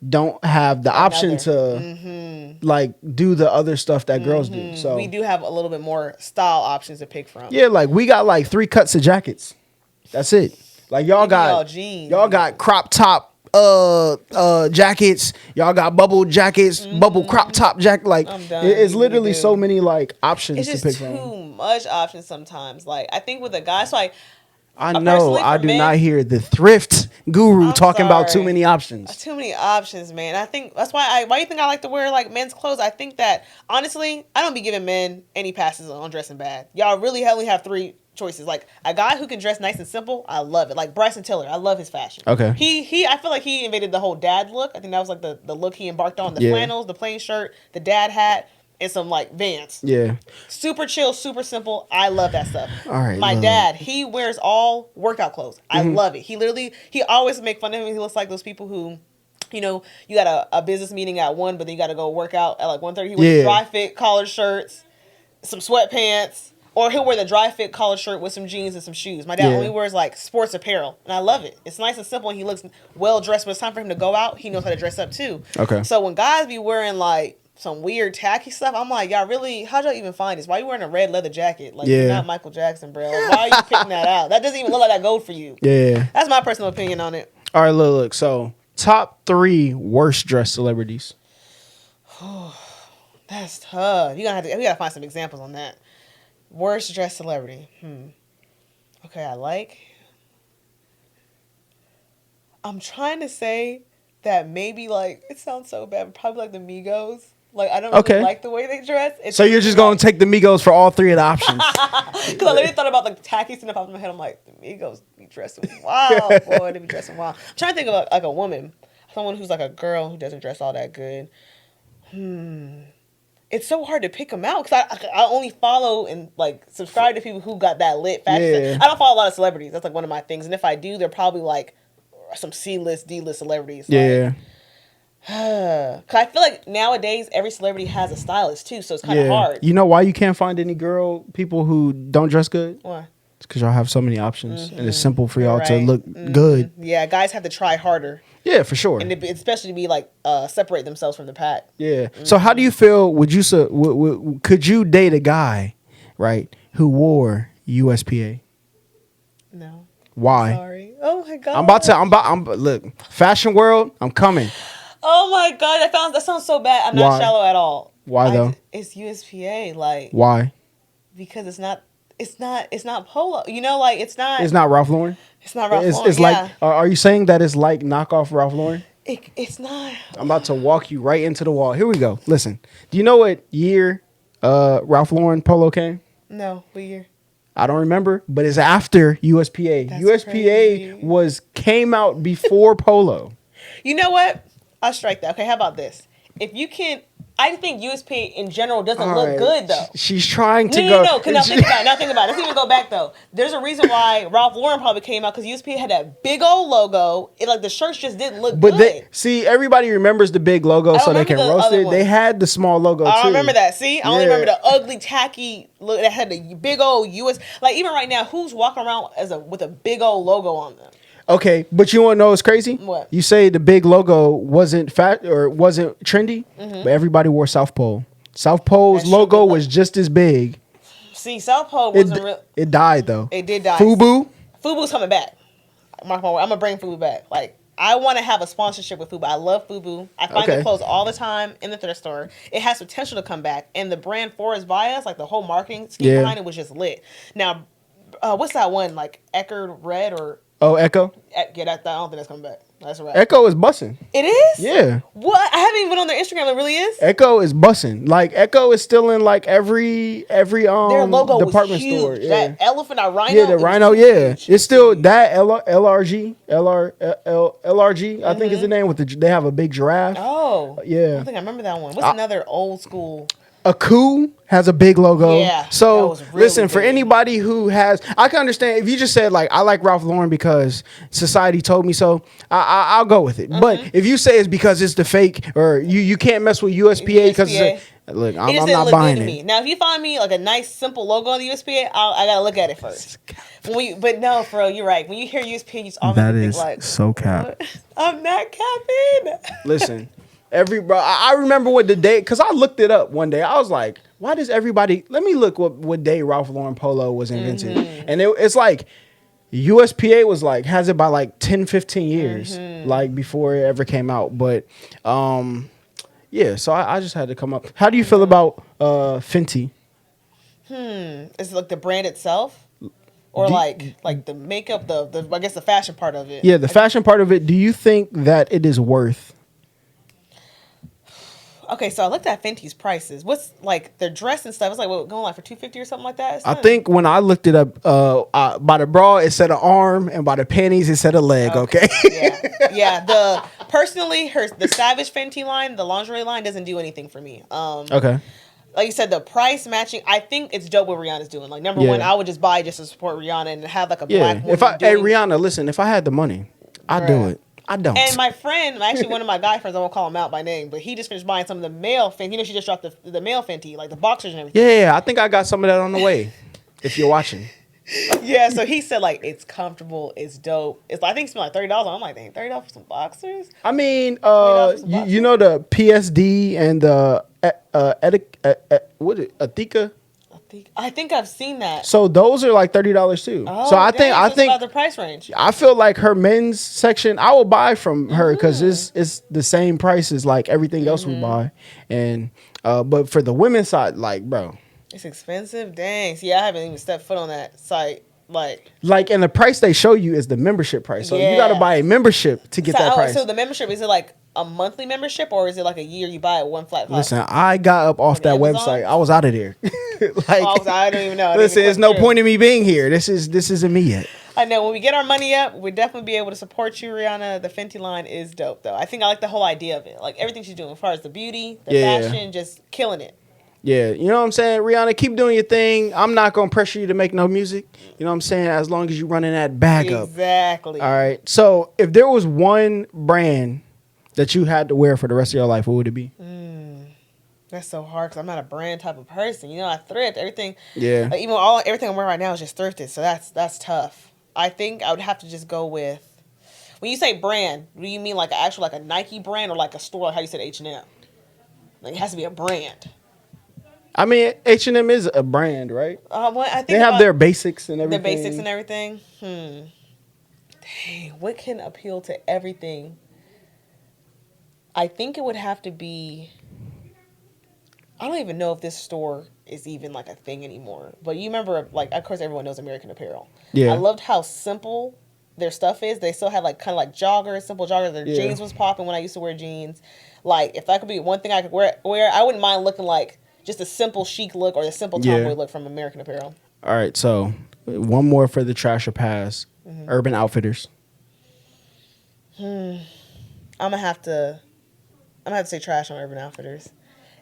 don't have the option to like do the other stuff that girls do. So
we do have a little bit more style options to pick from.
Yeah, like we got like 3 cuts of jackets. That's it. Like y'all got crop top jackets. Y'all got bubble jackets, bubble crop top jacket. Like it's literally so many like options to pick from.
It's just too much options sometimes. Like I think with a guy, so
I know I do not hear the thrift guru talking about too many options.
Too many options, man. I think that's why do you think I like to wear like men's clothes? I think that honestly, I don't be giving men any passes on dressing bad. Y'all really only have 3 choices. Like a guy who can dress nice and simple, I love it. Like Bryson Tiller, I love his fashion.
Okay.
I feel like he invaded the whole dad look. I think that was like the look he embarked on. The flannels, the plain shirt, the dad hat. And some like Vans.
Yeah.
Super chill, super simple. I love that stuff.
All right.
My dad, he wears all workout clothes. I love it. He always make fun of him. He looks like those people who, you got a business meeting at 1, but then you got to go work out at like 1:30. He wears dry fit collared shirts, some sweatpants, or he'll wear the dry fit collared shirt with some jeans and some shoes. My dad only wears like sports apparel, and I love it. It's nice and simple, and he looks well dressed. But it's time for him to go out. He knows how to dress up too.
Okay.
So when guys be wearing like some weird tacky stuff, I'm like, y'all really, how'd y'all even find this? Why are you wearing a red leather jacket? Like, you're not Michael Jackson, bro. Like, why are you picking that out? That doesn't even look like that gold for you.
Yeah.
That's my personal opinion on it.
All right, look. So, top 3 worst dressed celebrities.
That's tough. We gotta find some examples on that. Worst dressed celebrity. Okay, I'm trying to say that maybe like it sounds so bad, but probably like the Migos. Like I don't really like the way they dress.
So you're just gonna take the Migos for all 3 of the options?
Because I literally thought about like tacky stuff up in my head. I'm like, the Migos be dressing wild, boy. They be dressing wild. I'm trying to think of like a woman, someone who's like a girl who doesn't dress all that good. It's so hard to pick them out because I only follow and like subscribe to people who got that lit fashion.
Yeah.
I don't follow a lot of celebrities. That's like one of my things. And if I do, they're probably like some C-list, D-list celebrities.
Yeah.
Cause I feel like nowadays every celebrity has a stylist too, so it's kind of hard.
You know why you can't find any people who don't dress good?
Why?
It's because y'all have so many options, and it's simple for y'all to look good.
Yeah, guys have to try harder.
Yeah, for sure,
and especially to be like separate themselves from the pack.
Yeah. So how do you feel? Could you date a guy, right, who wore USPA?
No.
Why?
Sorry. Oh my god.
Look, fashion world, I'm coming.
Oh my god, that sounds so bad. I'm not shallow at all.
Why though?
It's USPA, like.
Why?
Because it's not Polo. Like it's not.
It's not Ralph Lauren.
It's not Ralph Lauren.
It's like. Are you saying that it's like knockoff Ralph Lauren?
It's not.
I'm about to walk you right into the wall. Here we go. Listen. Do you know what year Ralph Lauren Polo came?
No, what year?
I don't remember, but it's after USPA.
That's
USPA
crazy.
Came out before Polo.
You know what? I'll strike that. Okay, how about this? If you can, I think USPA in general doesn't look good though.
She's trying to
go. No. Now think about it. Let's even go back though. There's a reason why Ralph Lauren probably came out because USPA had that big old logo. The shirts just didn't look good.
Everybody remembers the big logo so they can roast it. They had the small logo too.
I don't remember that. See, I only remember the ugly, tacky look that had the big old US. Like even right now, who's walking around with a big old logo on them?
Okay, but you want to know what's crazy?
What?
You say the big logo wasn't fat or wasn't trendy, but everybody wore South Pole. South Pole's logo was just as big.
See, South Pole wasn't real.
It died though.
It did die. Fubu's coming back. Mark my word, I'm gonna bring Fubu back. Like I want to have a sponsorship with Fubu. I love Fubu. I find their clothes all the time in the thrift store. It has potential to come back, and the brand Forest Bias, like the whole marketing scheme behind it, was just lit. Now, what's that one like Eckerd Red or?
Oh, Echo?
Yeah, I don't think that's coming back. That's right.
Echo is bussing.
It is?
Yeah.
What? I haven't even been on their Instagram. It really is?
Echo is bussing. Like Echo is still in like every
their logo
department
was huge.
store. Yeah.
That elephant, that rhino.
Yeah, the rhino. Yeah, huge. It's still that LRG. LRG. I think is the name. With they have a big giraffe.
Oh.
Yeah.
I don't think I remember that one. What's another old school?
Aku has a big logo.
Yeah.
So
really
listen,
big.
for anybody who has, I can understand if you just said like I like Ralph Lauren because society told me so. I'll go with it. But if you say it's because it's the fake or you can't mess with USPA because look, I'm not buying it.
Now, if you find me like a nice simple logo on the USPA, I gotta look at it first. But no, for real, you're right. When you hear USPA, you just automatically think like,
so cap.
I'm not capping.
Listen. I remember what the day, because I looked it up one day. I was like, why does everybody, let me look what day Ralph Lauren Polo was invented. And it's like, USPA was like, has it by like 10, 15 years, like before it ever came out. But yeah, so I just had to come up. How do you feel about Fenty?
Is it like the brand itself? Or like the makeup, the I guess the fashion part of it?
Yeah, the fashion part of it. Do you think that it is worth?
Okay, so I looked at Fenty's prices. What's like their dress and stuff? It's like going like for $250 or something like that.
I think when I looked it up, by the bra it said an arm, and by the panties it said a leg. Okay.
Yeah. The Savage Fenty line, the lingerie line, doesn't do anything for me.
Okay.
Like you said, the price matching. I think it's dope what Rihanna's doing. Like number one, I would just buy just to support Rihanna and have like a black woman.
Hey Rihanna, listen, if I had the money, I'd do it. I don't.
And my friend, actually one of my guy friends, I won't call him out by name, but he just finished buying some of the male Fenty. You know, she just dropped the male Fenty, like the boxers and everything.
Yeah, I think I got some of that on the way. If you're watching.
Yeah, so he said like it's comfortable, it's dope. I think it's like $30. I'm like, dang, $30 for some boxers.
I mean, you know the PSD and the Athika.
I think I've seen that.
So those are like $30 too.
Oh,
so I think
about the price range.
I feel like her men's section, I will buy from her because it's the same price as like everything else we buy. And but for the women's side, like bro,
it's expensive. Dang. See, I haven't even stepped foot on that site. Like
and the price they show you is the membership price. So you got to buy a membership to get that price.
So the membership, is it like a monthly membership or is it like a year you buy it one flat price?
Listen, I got up off that website. I was out of there.
I don't even know.
Listen, there's no point in me being here. This isn't me yet.
I know when we get our money up, we'll definitely be able to support you, Rihanna. The Fenty line is dope though. I think I like the whole idea of it. Like everything she's doing as far as the beauty, the fashion, just killing it.
Yeah, you know what I'm saying? Rihanna, keep doing your thing. I'm not going to pressure you to make no music. You know what I'm saying? As long as you running that bag up.
Exactly.
All right. So if there was one brand that you had to wear for the rest of your life, what would it be?
That's so hard because I'm not a brand type of person. You know, I thrift everything.
Yeah.
Like, everything I'm wearing right now is just thrifted, so that's tough. I think I would have to just go with. When you say brand, do you mean like a Nike brand or like a store? Like how you said H&M? Like it has to be a brand.
I mean, H&M is a brand, right?
Well, I think
they have their basics and everything.
Their basics and everything. Dang, what can appeal to everything? I think it would have to be. I don't even know if this store is even like a thing anymore. But you remember, like, of course, everyone knows American Apparel.
Yeah.
I loved how simple their stuff is. They still had like kind of like joggers, simple joggers. Their jeans was popping when I used to wear jeans. Like, if that could be one thing I could wear, I wouldn't mind looking like just a simple chic look or a simple tomboy look from American Apparel. All
right, so one more for the trash or pass. Urban Outfitters.
I'm gonna have to say trash on Urban Outfitters.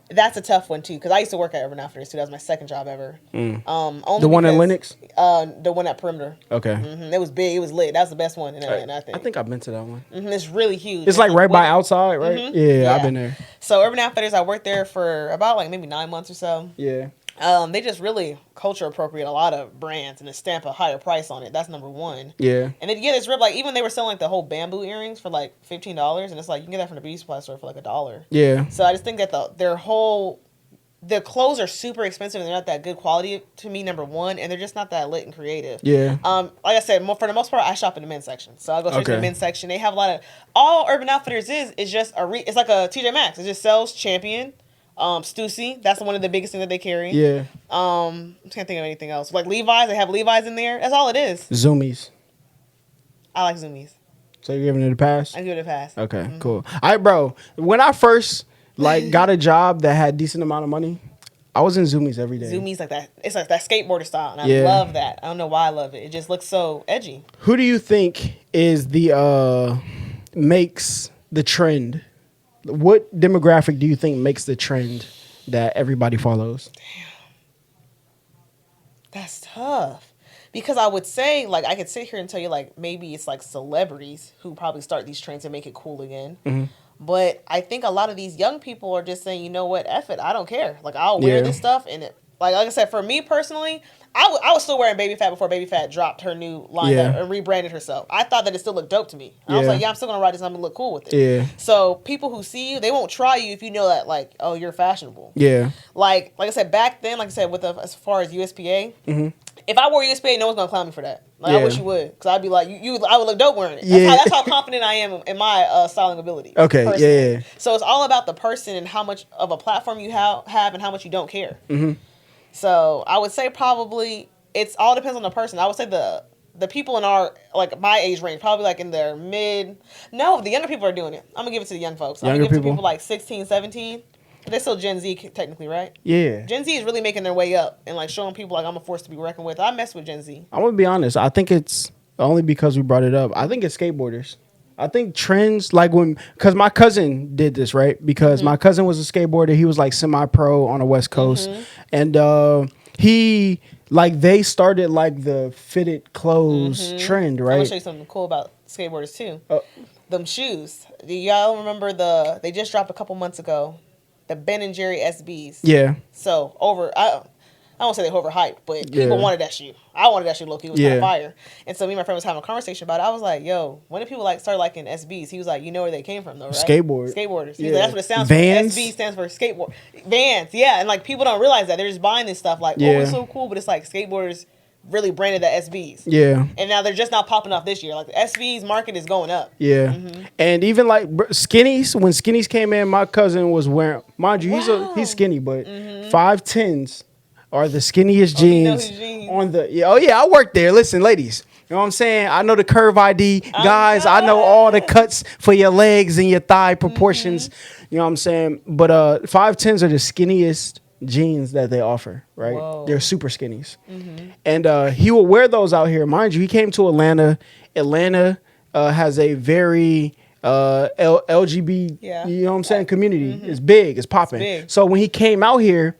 That's a tough one too, because I used to work at Urban Outfitters too. That was my second job ever. Only
the one at Lenox?
The one at Perimeter.
Okay.
It was big. It was lit. That was the best one in Atlanta, I think.
I've been to that one.
It's really huge.
It's like right by outside, right? Yeah, I've been there.
So Urban Outfitters, I worked there for about like maybe 9 months or so.
Yeah.
They just really culture appropriate a lot of brands and they stamp a higher price on it. That's number one. Yeah. And then it's ripped, like even they were selling like the whole bamboo earrings for like $15, and it's like you can get that from the beauty supply store for like $1. Yeah. So I just think that their clothes are super expensive and they're not that good quality to me, number one, and they're just not that lit and creative. Yeah. Like I said, for the most part, I shop in the men's section. So I go straight to the men's section. They have a lot of, all Urban Outfitters is just it's like a TJ Maxx. It just sells Champion, Stussy. That's one of the biggest things that they carry. Yeah. I can't think of anything else. Like Levi's, they have Levi's in there. That's all it is.
Zoomies.
I like Zoomies.
So you're giving it a pass?
I give it a pass.
Okay, cool. All right, bro. When I first got a job that had decent amount of money, I was in Zoomies every day.
Zoomies like that. It's like that skateboarder style, and I love that. I don't know why I love it. It just looks so edgy.
Who do you think is the makes the trend? What demographic do you think makes the trend that everybody follows?
Damn. That's tough. Because I would say, like, I could sit here and tell you, like, maybe it's like celebrities who probably start these trends and make it cool again. Mm-hmm. But I think a lot of these young people are just saying, you know what, F it, I don't care. Like, I'll wear this stuff. And it, like I said, for me personally, I was still wearing Baby Fat before Baby Fat dropped her new line and rebranded herself. I thought that it still looked dope to me. I was like, I'm still going to ride this and I'm going to look cool with it. Yeah. So people who see you, they won't try you if you know that, like, oh, you're fashionable. Yeah. Like I said, back then, like I said, with as far as USPA, if I wore USPA, no one's going to clown me for that. Like, I wish you would. Because I'd be like, I would look dope wearing it. That's how confident I am in my styling ability. Okay, personally. Yeah. So it's all about the person and how much of a platform you have and how much you don't care. Mm-hmm. So I would say probably it's all depends on the person. I would say the people in our, like, my age range, probably like in their the younger people are doing it. I'm going to give it to the young folks. I'm going to give it to people like 16, 17. But they're still Gen Z technically, right? Yeah. Gen Z is really making their way up and like showing people like I'm a force to be reckoned with. I mess with Gen Z.
I'm going to be honest. I think it's only because we brought it up. I think it's skateboarders. I think trends like because my cousin did this, right? Because my cousin was a skateboarder. He was like semi-pro on the West Coast. And he, like, they started like the fitted clothes trend, right?
I'm going to show you something cool about skateboarders too. Them shoes. Do y'all remember they just dropped a couple months ago, the Ben & Jerry SBs. Yeah. So I won't say they overhyped, but people wanted that shoe. I wanted that shoe low-key. It was kind of fire. And so me and my friend was having a conversation about it. I was like, yo, when did people start liking SBs? He was like, you know where they came from though, right? Skateboarders. He's like, that's what it stands Vans. For. SB stands for skateboard. Vans, yeah. And like people don't realize that. They're just buying this stuff like, oh, it's so cool, but it's like skateboarders really branded the SBs. Yeah. And now they're just not popping off this year. Like the SBs market is going up. Yeah. And even like skinnies, when skinnies came in, my cousin was wearing, mind you, he's skinny, but 5'10s are the skinniest jeans on the. I worked there. Listen, ladies, you know what I'm saying? I know the Curve ID guys. I know all the cuts for your legs and your thigh proportions. You know what I'm saying? But 5'10s are the skinniest jeans that they offer, right? Whoa. They're super skinnies. And he will wear those out here. Mind you, he came to Atlanta. Atlanta has a very LGBT, you know what I'm saying, community. It's big. It's popping. So when he came out here,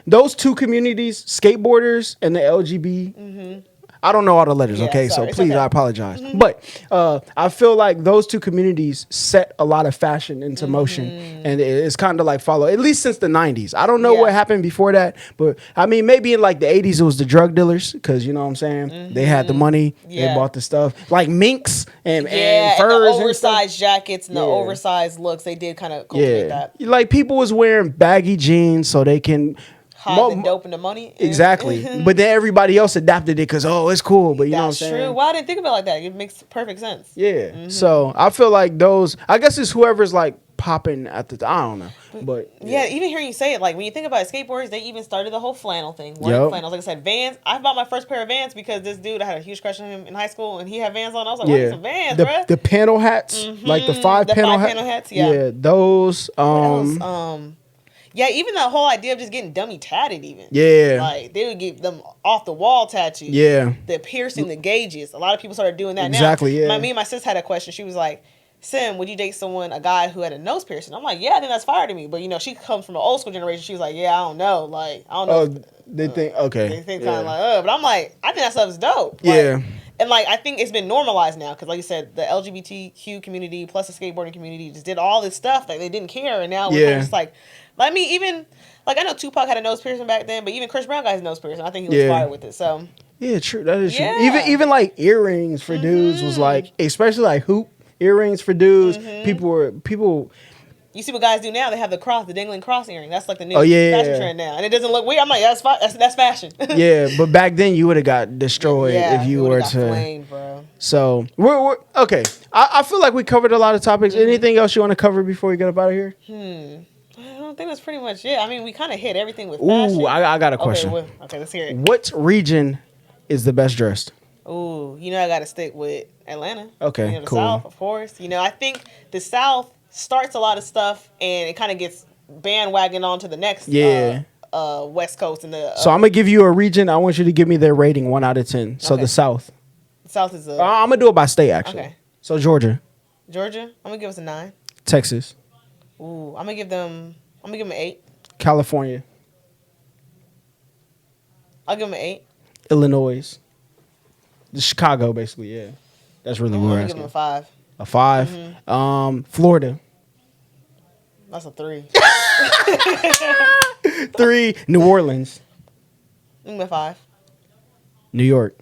those two communities, skateboarders and the LGB, I don't know all the letters, okay? Sorry, so please, I apologize. But I feel like those two communities set a lot of fashion into motion. And it's kind of like follow, at least since the 90s. I don't know what happened before that. But, I mean, maybe in like the 80s it was the drug dealers. Because, you know what I'm saying? They had the money. They bought the stuff. Like minks and furs and the oversized jackets and the oversized looks. They did kind of cultivate that.
Like people was wearing baggy jeans so they can
hide the dope and the money.
Exactly. But then everybody else adapted it because, it's cool. But you know what I'm saying?
That's true. Well, I didn't think about it like that. It makes perfect sense.
Yeah. So I feel like those, I guess it's whoever's like popping at the, I don't know. But
even hearing you say it, like when you think about it, skateboarders, they even started the whole flannel thing. Flannels. Like I said, Vans. I bought my first pair of Vans because this dude, I had a huge crush on him in high school and he had Vans on. I was like, what are some Vans, bro?
The panel hats, like the five panel hats. Yeah. Those.
Yeah, even the whole idea of just getting dummy tatted even. Yeah. Like, they would get them off-the-wall tattoos. Yeah. The piercing, the gauges. A lot of people started doing that now. Exactly, yeah. Me and my sis had a question. She was like, Sim, would you date a guy who had a nose piercing? I'm like, yeah, I think that's fire to me. But, she comes from an old school generation. She was like, yeah, I don't know. Like, I don't know.
They think, okay.
They think kind of like, But I'm like, I think that stuff is dope. Like, yeah. And, like, I think it's been normalized now. Because, like you said, the LGBTQ community plus the skateboarding community just did all this stuff. Like, they didn't care. And now we're kind of just like, I mean, even, like, I know Tupac had a nose piercing back then, but even Chris Brown got his nose piercing. I think he was fired with it, so.
Yeah, true. That is true. Even like, earrings for dudes was, like, especially, like, hoop earrings for dudes. People.
You see what guys do now? They have the dangling cross earring. That's, like, the new fashion trend now. And it doesn't look weird. I'm like, that's fashion.
Yeah, but back then, you would have got destroyed if you were to. Flamed, bro. So, we're okay. I feel like we covered a lot of topics. Anything else you want to cover before we get up out of here?
I think that's pretty much it. I mean, we kind of hit everything with fashion.
I got a question.
Okay, let's hear it.
What region is the best dressed?
Ooh, I got to stick with Atlanta.
Okay,
The
cool.
South, of course. I think the South starts a lot of stuff, and it kind of gets bandwagon onto the next West Coast.
So I'm going to give you a region. I want you to give me their rating 1 out of 10. So the South.
The South is
I'm going to do it by state, actually. Okay. So Georgia.
Georgia, I'm going to give us a 9.
Texas.
Ooh, I'm going to give them an 8.
California.
I'll give them an 8.
Illinois. Chicago, basically, yeah. That's really what we're asking.
I'm gonna give them
a 5. A 5. Florida.
That's a 3.
3. New Orleans.
I'm gonna 5.
New York.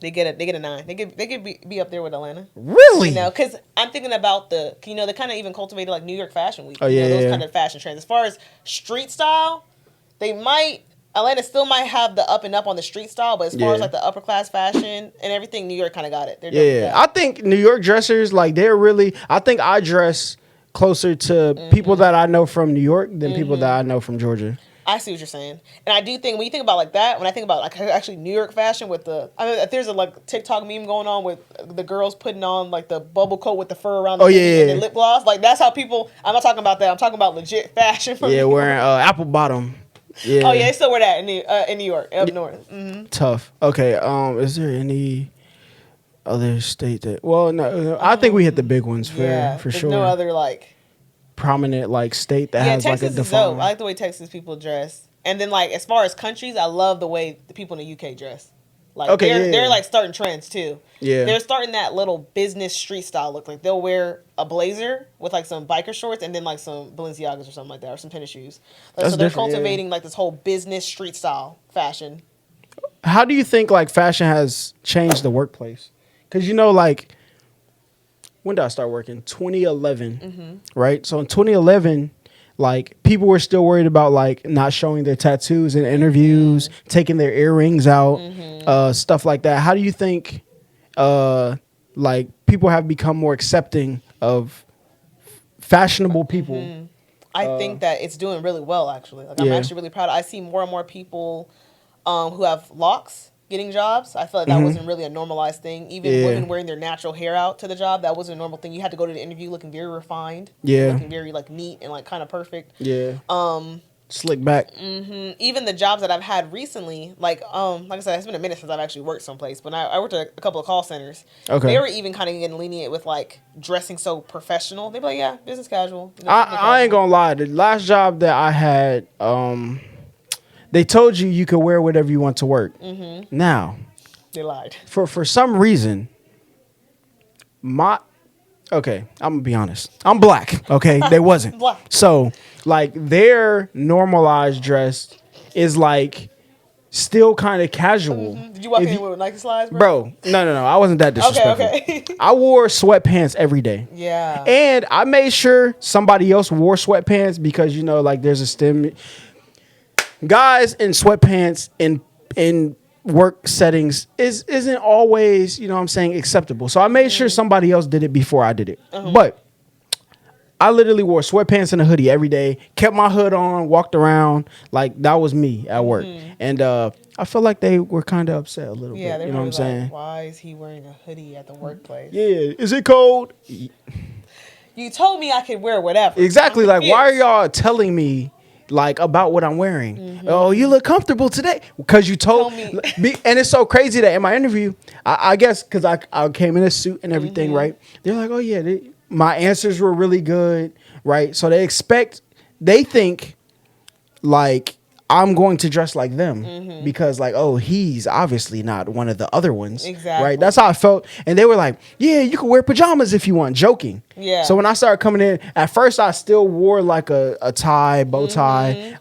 They get a 9. They could be up there with Atlanta.
Really?
Because I'm thinking about they kind of even cultivated like New York Fashion Week.
Oh yeah,
those kind of fashion trends. As far as street style, Atlanta still might have the up and up on the street style, but as far as like the upper class fashion and everything, New York kind of got it.
They're I think New York dressers, like I think I dress closer to people that I know from New York than people that I know from Georgia.
I see what you're saying. And I do think, when you think about like that, when I think about like actually New York fashion with there's a like TikTok meme going on with the girls putting on like the bubble coat with the fur around the and the lip gloss. Like that's how people, I'm not talking about that. I'm talking about legit fashion. From
wearing apple bottom. Yeah.
Oh yeah, they still wear that in New York, up north.
Tough. Okay. Is there any other state that? Well, no. I think we hit the big ones for sure.
No other like
prominent like state that has
Texas
like a
is dope. I like the way Texas people dress, and then like as far as countries, I love the way the people in the UK dress. Like they're like starting trends too. Yeah, they're starting that little business street style look. Like they'll wear a blazer with like some biker shorts and then like some Balenciagas or something like that, or some tennis shoes. Like, so they're cultivating like this whole business street style fashion.
How do you think like fashion has changed the workplace? Because like when did I start working? 2011, right? So in 2011. Like, people were still worried about, like, not showing their tattoos in interviews, taking their earrings out, stuff like that. How do you think, like, people have become more accepting of fashionable people?
I think that it's doing really well, actually. Like, I'm actually really proud. I see more and more people who have locks getting jobs. I feel like that wasn't really a normalized thing. Even women wearing their natural hair out to the job, that wasn't a normal thing. You had to go to the interview looking very refined. Looking very like neat and like kind of perfect.
Slick back.
Even the jobs that I've had recently, like I said, it's been a minute since I've actually worked someplace, but I worked at a couple of call centers. Okay. They were even kind of getting lenient with like dressing so professional. They'd be like, yeah, business casual.
I ain't gonna lie. The last job that I had, they told you could wear whatever you want to work. Now,
they lied.
For some reason, okay, I'm gonna be honest. I'm black. Okay, they wasn't.
Black.
So like their normalized dress is like still kind of casual.
Did you walk in with Nike slides, bro?
No. I wasn't that disrespectful.
Okay.
I wore sweatpants every day.
Yeah.
And I made sure somebody else wore sweatpants because like there's a stem. Guys in sweatpants in work settings isn't always, what I'm saying, acceptable. So I made sure somebody else did it before I did it. But I literally wore sweatpants and a hoodie every day, kept my hood on, walked around. Like, that was me at work. And I feel like they were kind of upset a little bit.
Yeah,
you know what I'm saying?
Why is he wearing a hoodie at the workplace?
Yeah, is it cold?
You told me I could wear whatever.
Exactly. Like, why are y'all telling me like about what I'm wearing? Oh, you look comfortable today because you told me. And it's so crazy that in my interview, I guess because I came in a suit and everything, right? They're like, oh yeah, my answers were really good, right? So they think like I'm going to dress like them because like, oh, he's obviously not one of the other ones.
Exactly.
Right? That's how I felt. And they were like, yeah, you can wear pajamas if you want, joking.
Yeah.
So when I started coming in, at first I still wore like a tie, bow tie,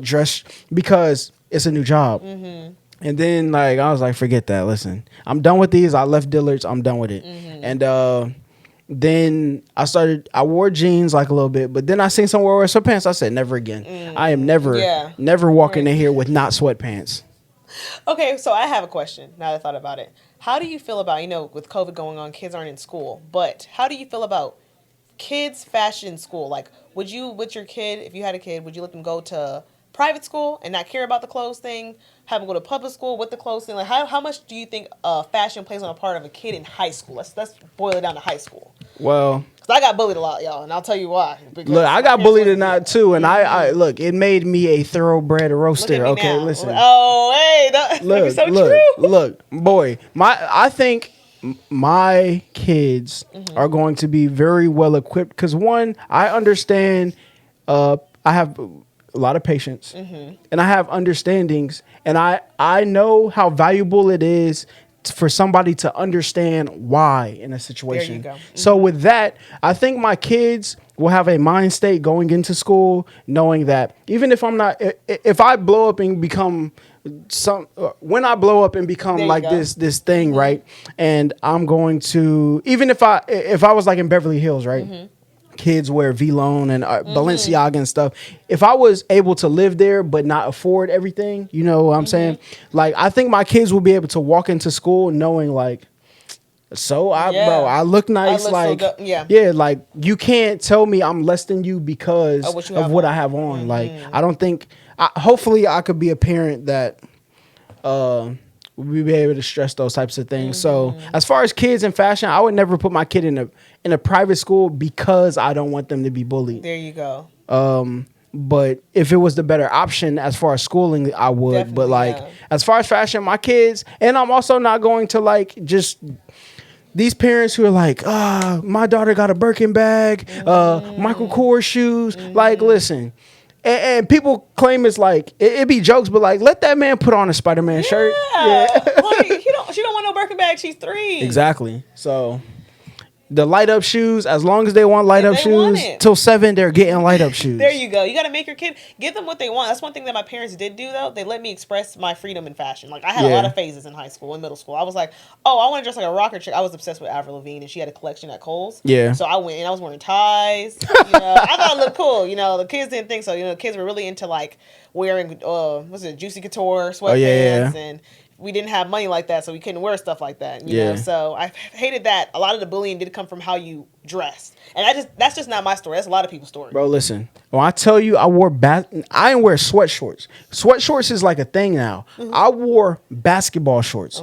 dress because it's a new job. And then like I was like, forget that. Listen, I'm done with these. I left Dillard's. I'm done with it. And then I wore jeans like a little bit, but then I seen someone wear sweatpants. I said, never again. I am never walking in here with not sweatpants.
Okay, so I have a question now that I thought about it. How do you feel about, with COVID going on, kids aren't in school, but how do you feel about kids' fashion in school? Like, would you, with your kid, if you had a kid, would you let them go to private school and not care about the clothes thing, have them go to public school with the clothes thing. Like how much do you think fashion plays on a part of a kid in high school? Let's boil it down to high school.
Well,
because I got bullied a lot, y'all, and I'll tell you why.
Look, I got bullied in that too, and I look, it made me a thoroughbred roaster. Okay,
now.
listen.
Oh, hey, that look, so true.
Look, boy, I think my kids are going to be very well equipped because one, I understand. I have a lot of patience, and I have understandings, and I know how valuable it is for somebody to understand why in a situation.
There you go.
So with that, I think my kids will have a mind state going into school, knowing that even if I'm not, if I blow up and become when I blow up and become like this thing, right? And I'm going to, even if I was like in Beverly Hills, right? Kids wear V-Lone and Balenciaga and stuff. If I was able to live there but not afford everything, you know what I'm saying? Like, I think my kids will be able to walk into school knowing like, bro, I look nice. Like, so like you can't tell me I'm less than you because of what I have on. Like, I don't think, hopefully I could be a parent that, we be able to stress those types of things. So as far as kids and fashion, I would never put my kid in a private school because I don't want them to be bullied.
There you go.
But if it was the better option as far as schooling, I would. Definitely, but like as far as fashion, my kids, and I'm also not going to like just these parents who are like, my daughter got a Birkin bag, Michael Kors shoes. Like, listen. And people claim it's like it be jokes, but like let that man put on a Spider-Man shirt.
Yeah, like, she don't want no Birkin bag. She's 3.
Exactly. So the light up shoes, as long as they want light up shoes, till 7 they're getting light up shoes.
There you go. You got to make your kid give them what they want. That's one thing that my parents did do though. They let me express my freedom in fashion. Like I had a lot of phases in high school and middle school. I was like, oh, I want to dress like a rocker chick. I was obsessed with Avril Lavigne, and she had a collection at Kohl's. Yeah. So I went and I was wearing ties. You know, I thought it looked cool. You know, the kids didn't think so. You know, the kids were really into like wearing Juicy Couture sweatpants and. We didn't have money like that, so we couldn't wear stuff like that. You know, so I hated that. A lot of the bullying did come from how you dressed, and that's just not my story. That's a lot of people's story.
Bro, listen. When I tell you, I didn't wear sweat shorts. Sweat shorts is like a thing now. I wore basketball shorts.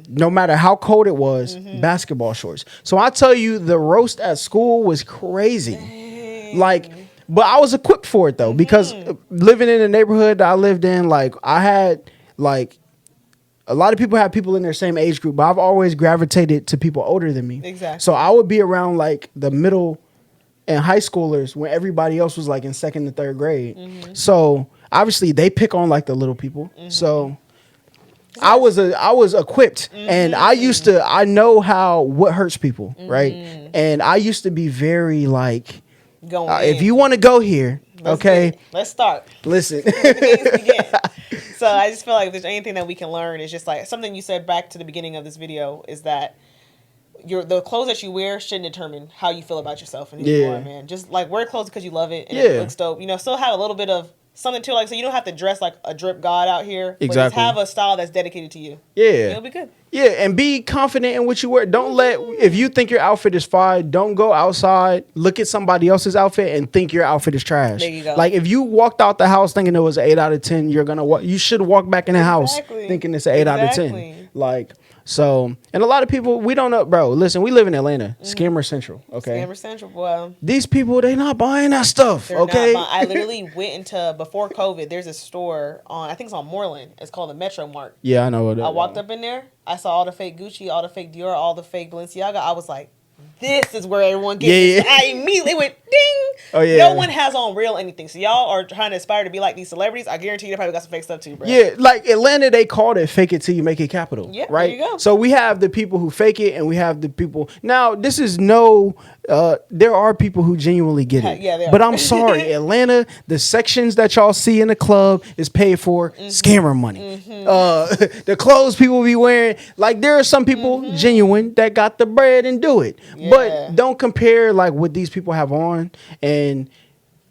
No matter how cold it was, basketball shorts. So I tell you, the roast at school was crazy. Dang. Like. But I was equipped for it though, because living in the neighborhood that I lived in, like I had like. A lot of people have people in their same age group, but I've always gravitated to people older than me. Exactly. So I would be around like the middle and high schoolers when everybody else was like in 2nd and 3rd grade. So obviously they pick on like the little people. So I was equipped, and I know what hurts people, right? And I used to be very like, if you want to go here,
let's start.
Listen.
So I just feel like if there's anything that we can learn, it's just like something you said back to the beginning of this video is that the clothes that you wear shouldn't determine how you feel about yourself and who you are, man. Just like wear clothes because you love it and it looks dope. You know, still have a little bit of something to like, so you don't have to dress like a drip god out here. Exactly. But just have a style that's dedicated to you. Yeah. It'll be good.
Yeah, and be confident in what you wear. Don't if you think your outfit is fine, don't go outside, look at somebody else's outfit and think your outfit is trash. There you go. Like if you walked out the house thinking it was an 8 out of 10, you should walk back in the house thinking it's an 8 out of 10. Like, so, and a lot of people, we don't know, bro, listen, we live in Atlanta, Scammer Central, okay?
Scammer Central, boy.
These people, they not buying that stuff, okay?
I literally went into, before COVID, there's a store on, I think it's on Moreland. It's called the Metro Mart.
Yeah, I know what that is.
I walked up in there. I saw all the fake Gucci, all the fake Dior, all the fake Balenciaga. I was like, this is where everyone gets it. I immediately went, ding. Oh, yeah. No one has on real anything. So y'all are trying to aspire to be like these celebrities. I guarantee you they probably got some fake stuff too, bro.
Yeah, like Atlanta, they called it fake it till you make it capital. Yeah, right?
There you go.
So we have the people who fake it and we have the people. Now, this is there are people who genuinely get it.
Yeah, they are.
But I'm sorry, Atlanta, the sections that y'all see in the club is paid for scammer money. The clothes people be wearing, like there are some people genuine that got the bread and do it. Yeah. But don't compare like what these people have on, and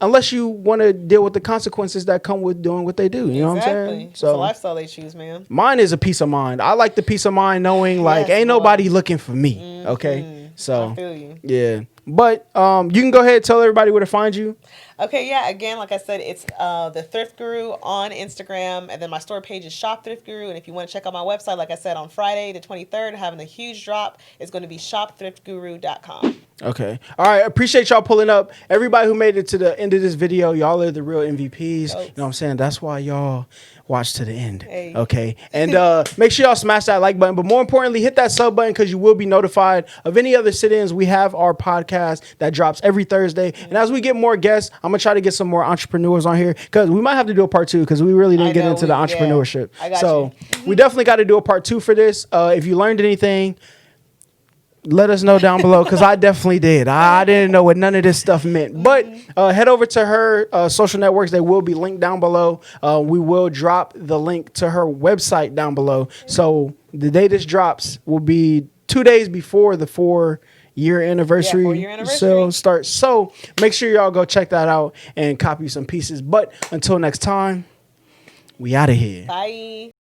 unless you want to deal with the consequences that come with doing what they do. You know what I'm saying?
So it's a lifestyle they choose, man.
Mine is a peace of mind. I like the peace of mind knowing like ain't nobody looking for me. Okay. So
I feel you.
Yeah. But you can go ahead and tell everybody where to find you.
Okay, yeah. Again, like I said, it's the Thrift Guru on Instagram, and then my store page is Shop Thrift Guru. And if you want to check out my website, like I said, on Friday the 23rd, having a huge drop, it's going to be ShopThriftGuru.com.
Okay. All right. Appreciate y'all pulling up. Everybody who made it to the end of this video, y'all are the real MVPs. You know what I'm saying? That's why y'all watch to the end. Hey. Okay. And make sure y'all smash that like button. But more importantly, hit that sub button because you will be notified of any other sit-ins. We have our podcast that drops every Thursday. And as we get more guests, I'm going to try to get some more entrepreneurs on here because we might have to do a part 2 because we really didn't get into the entrepreneurship. Yeah, so we definitely got to do a part 2 for this. If you learned anything, let us know down below because I definitely did. I didn't know what none of this stuff meant. But head over to her social networks. They will be linked down below. We will drop the link to her website down below. So the day this drops will be 2 days before the 4-year anniversary. Yeah, 4-year anniversary. So starts. So make sure y'all go check that out and copy some pieces. But until next time, we out of here.
Bye.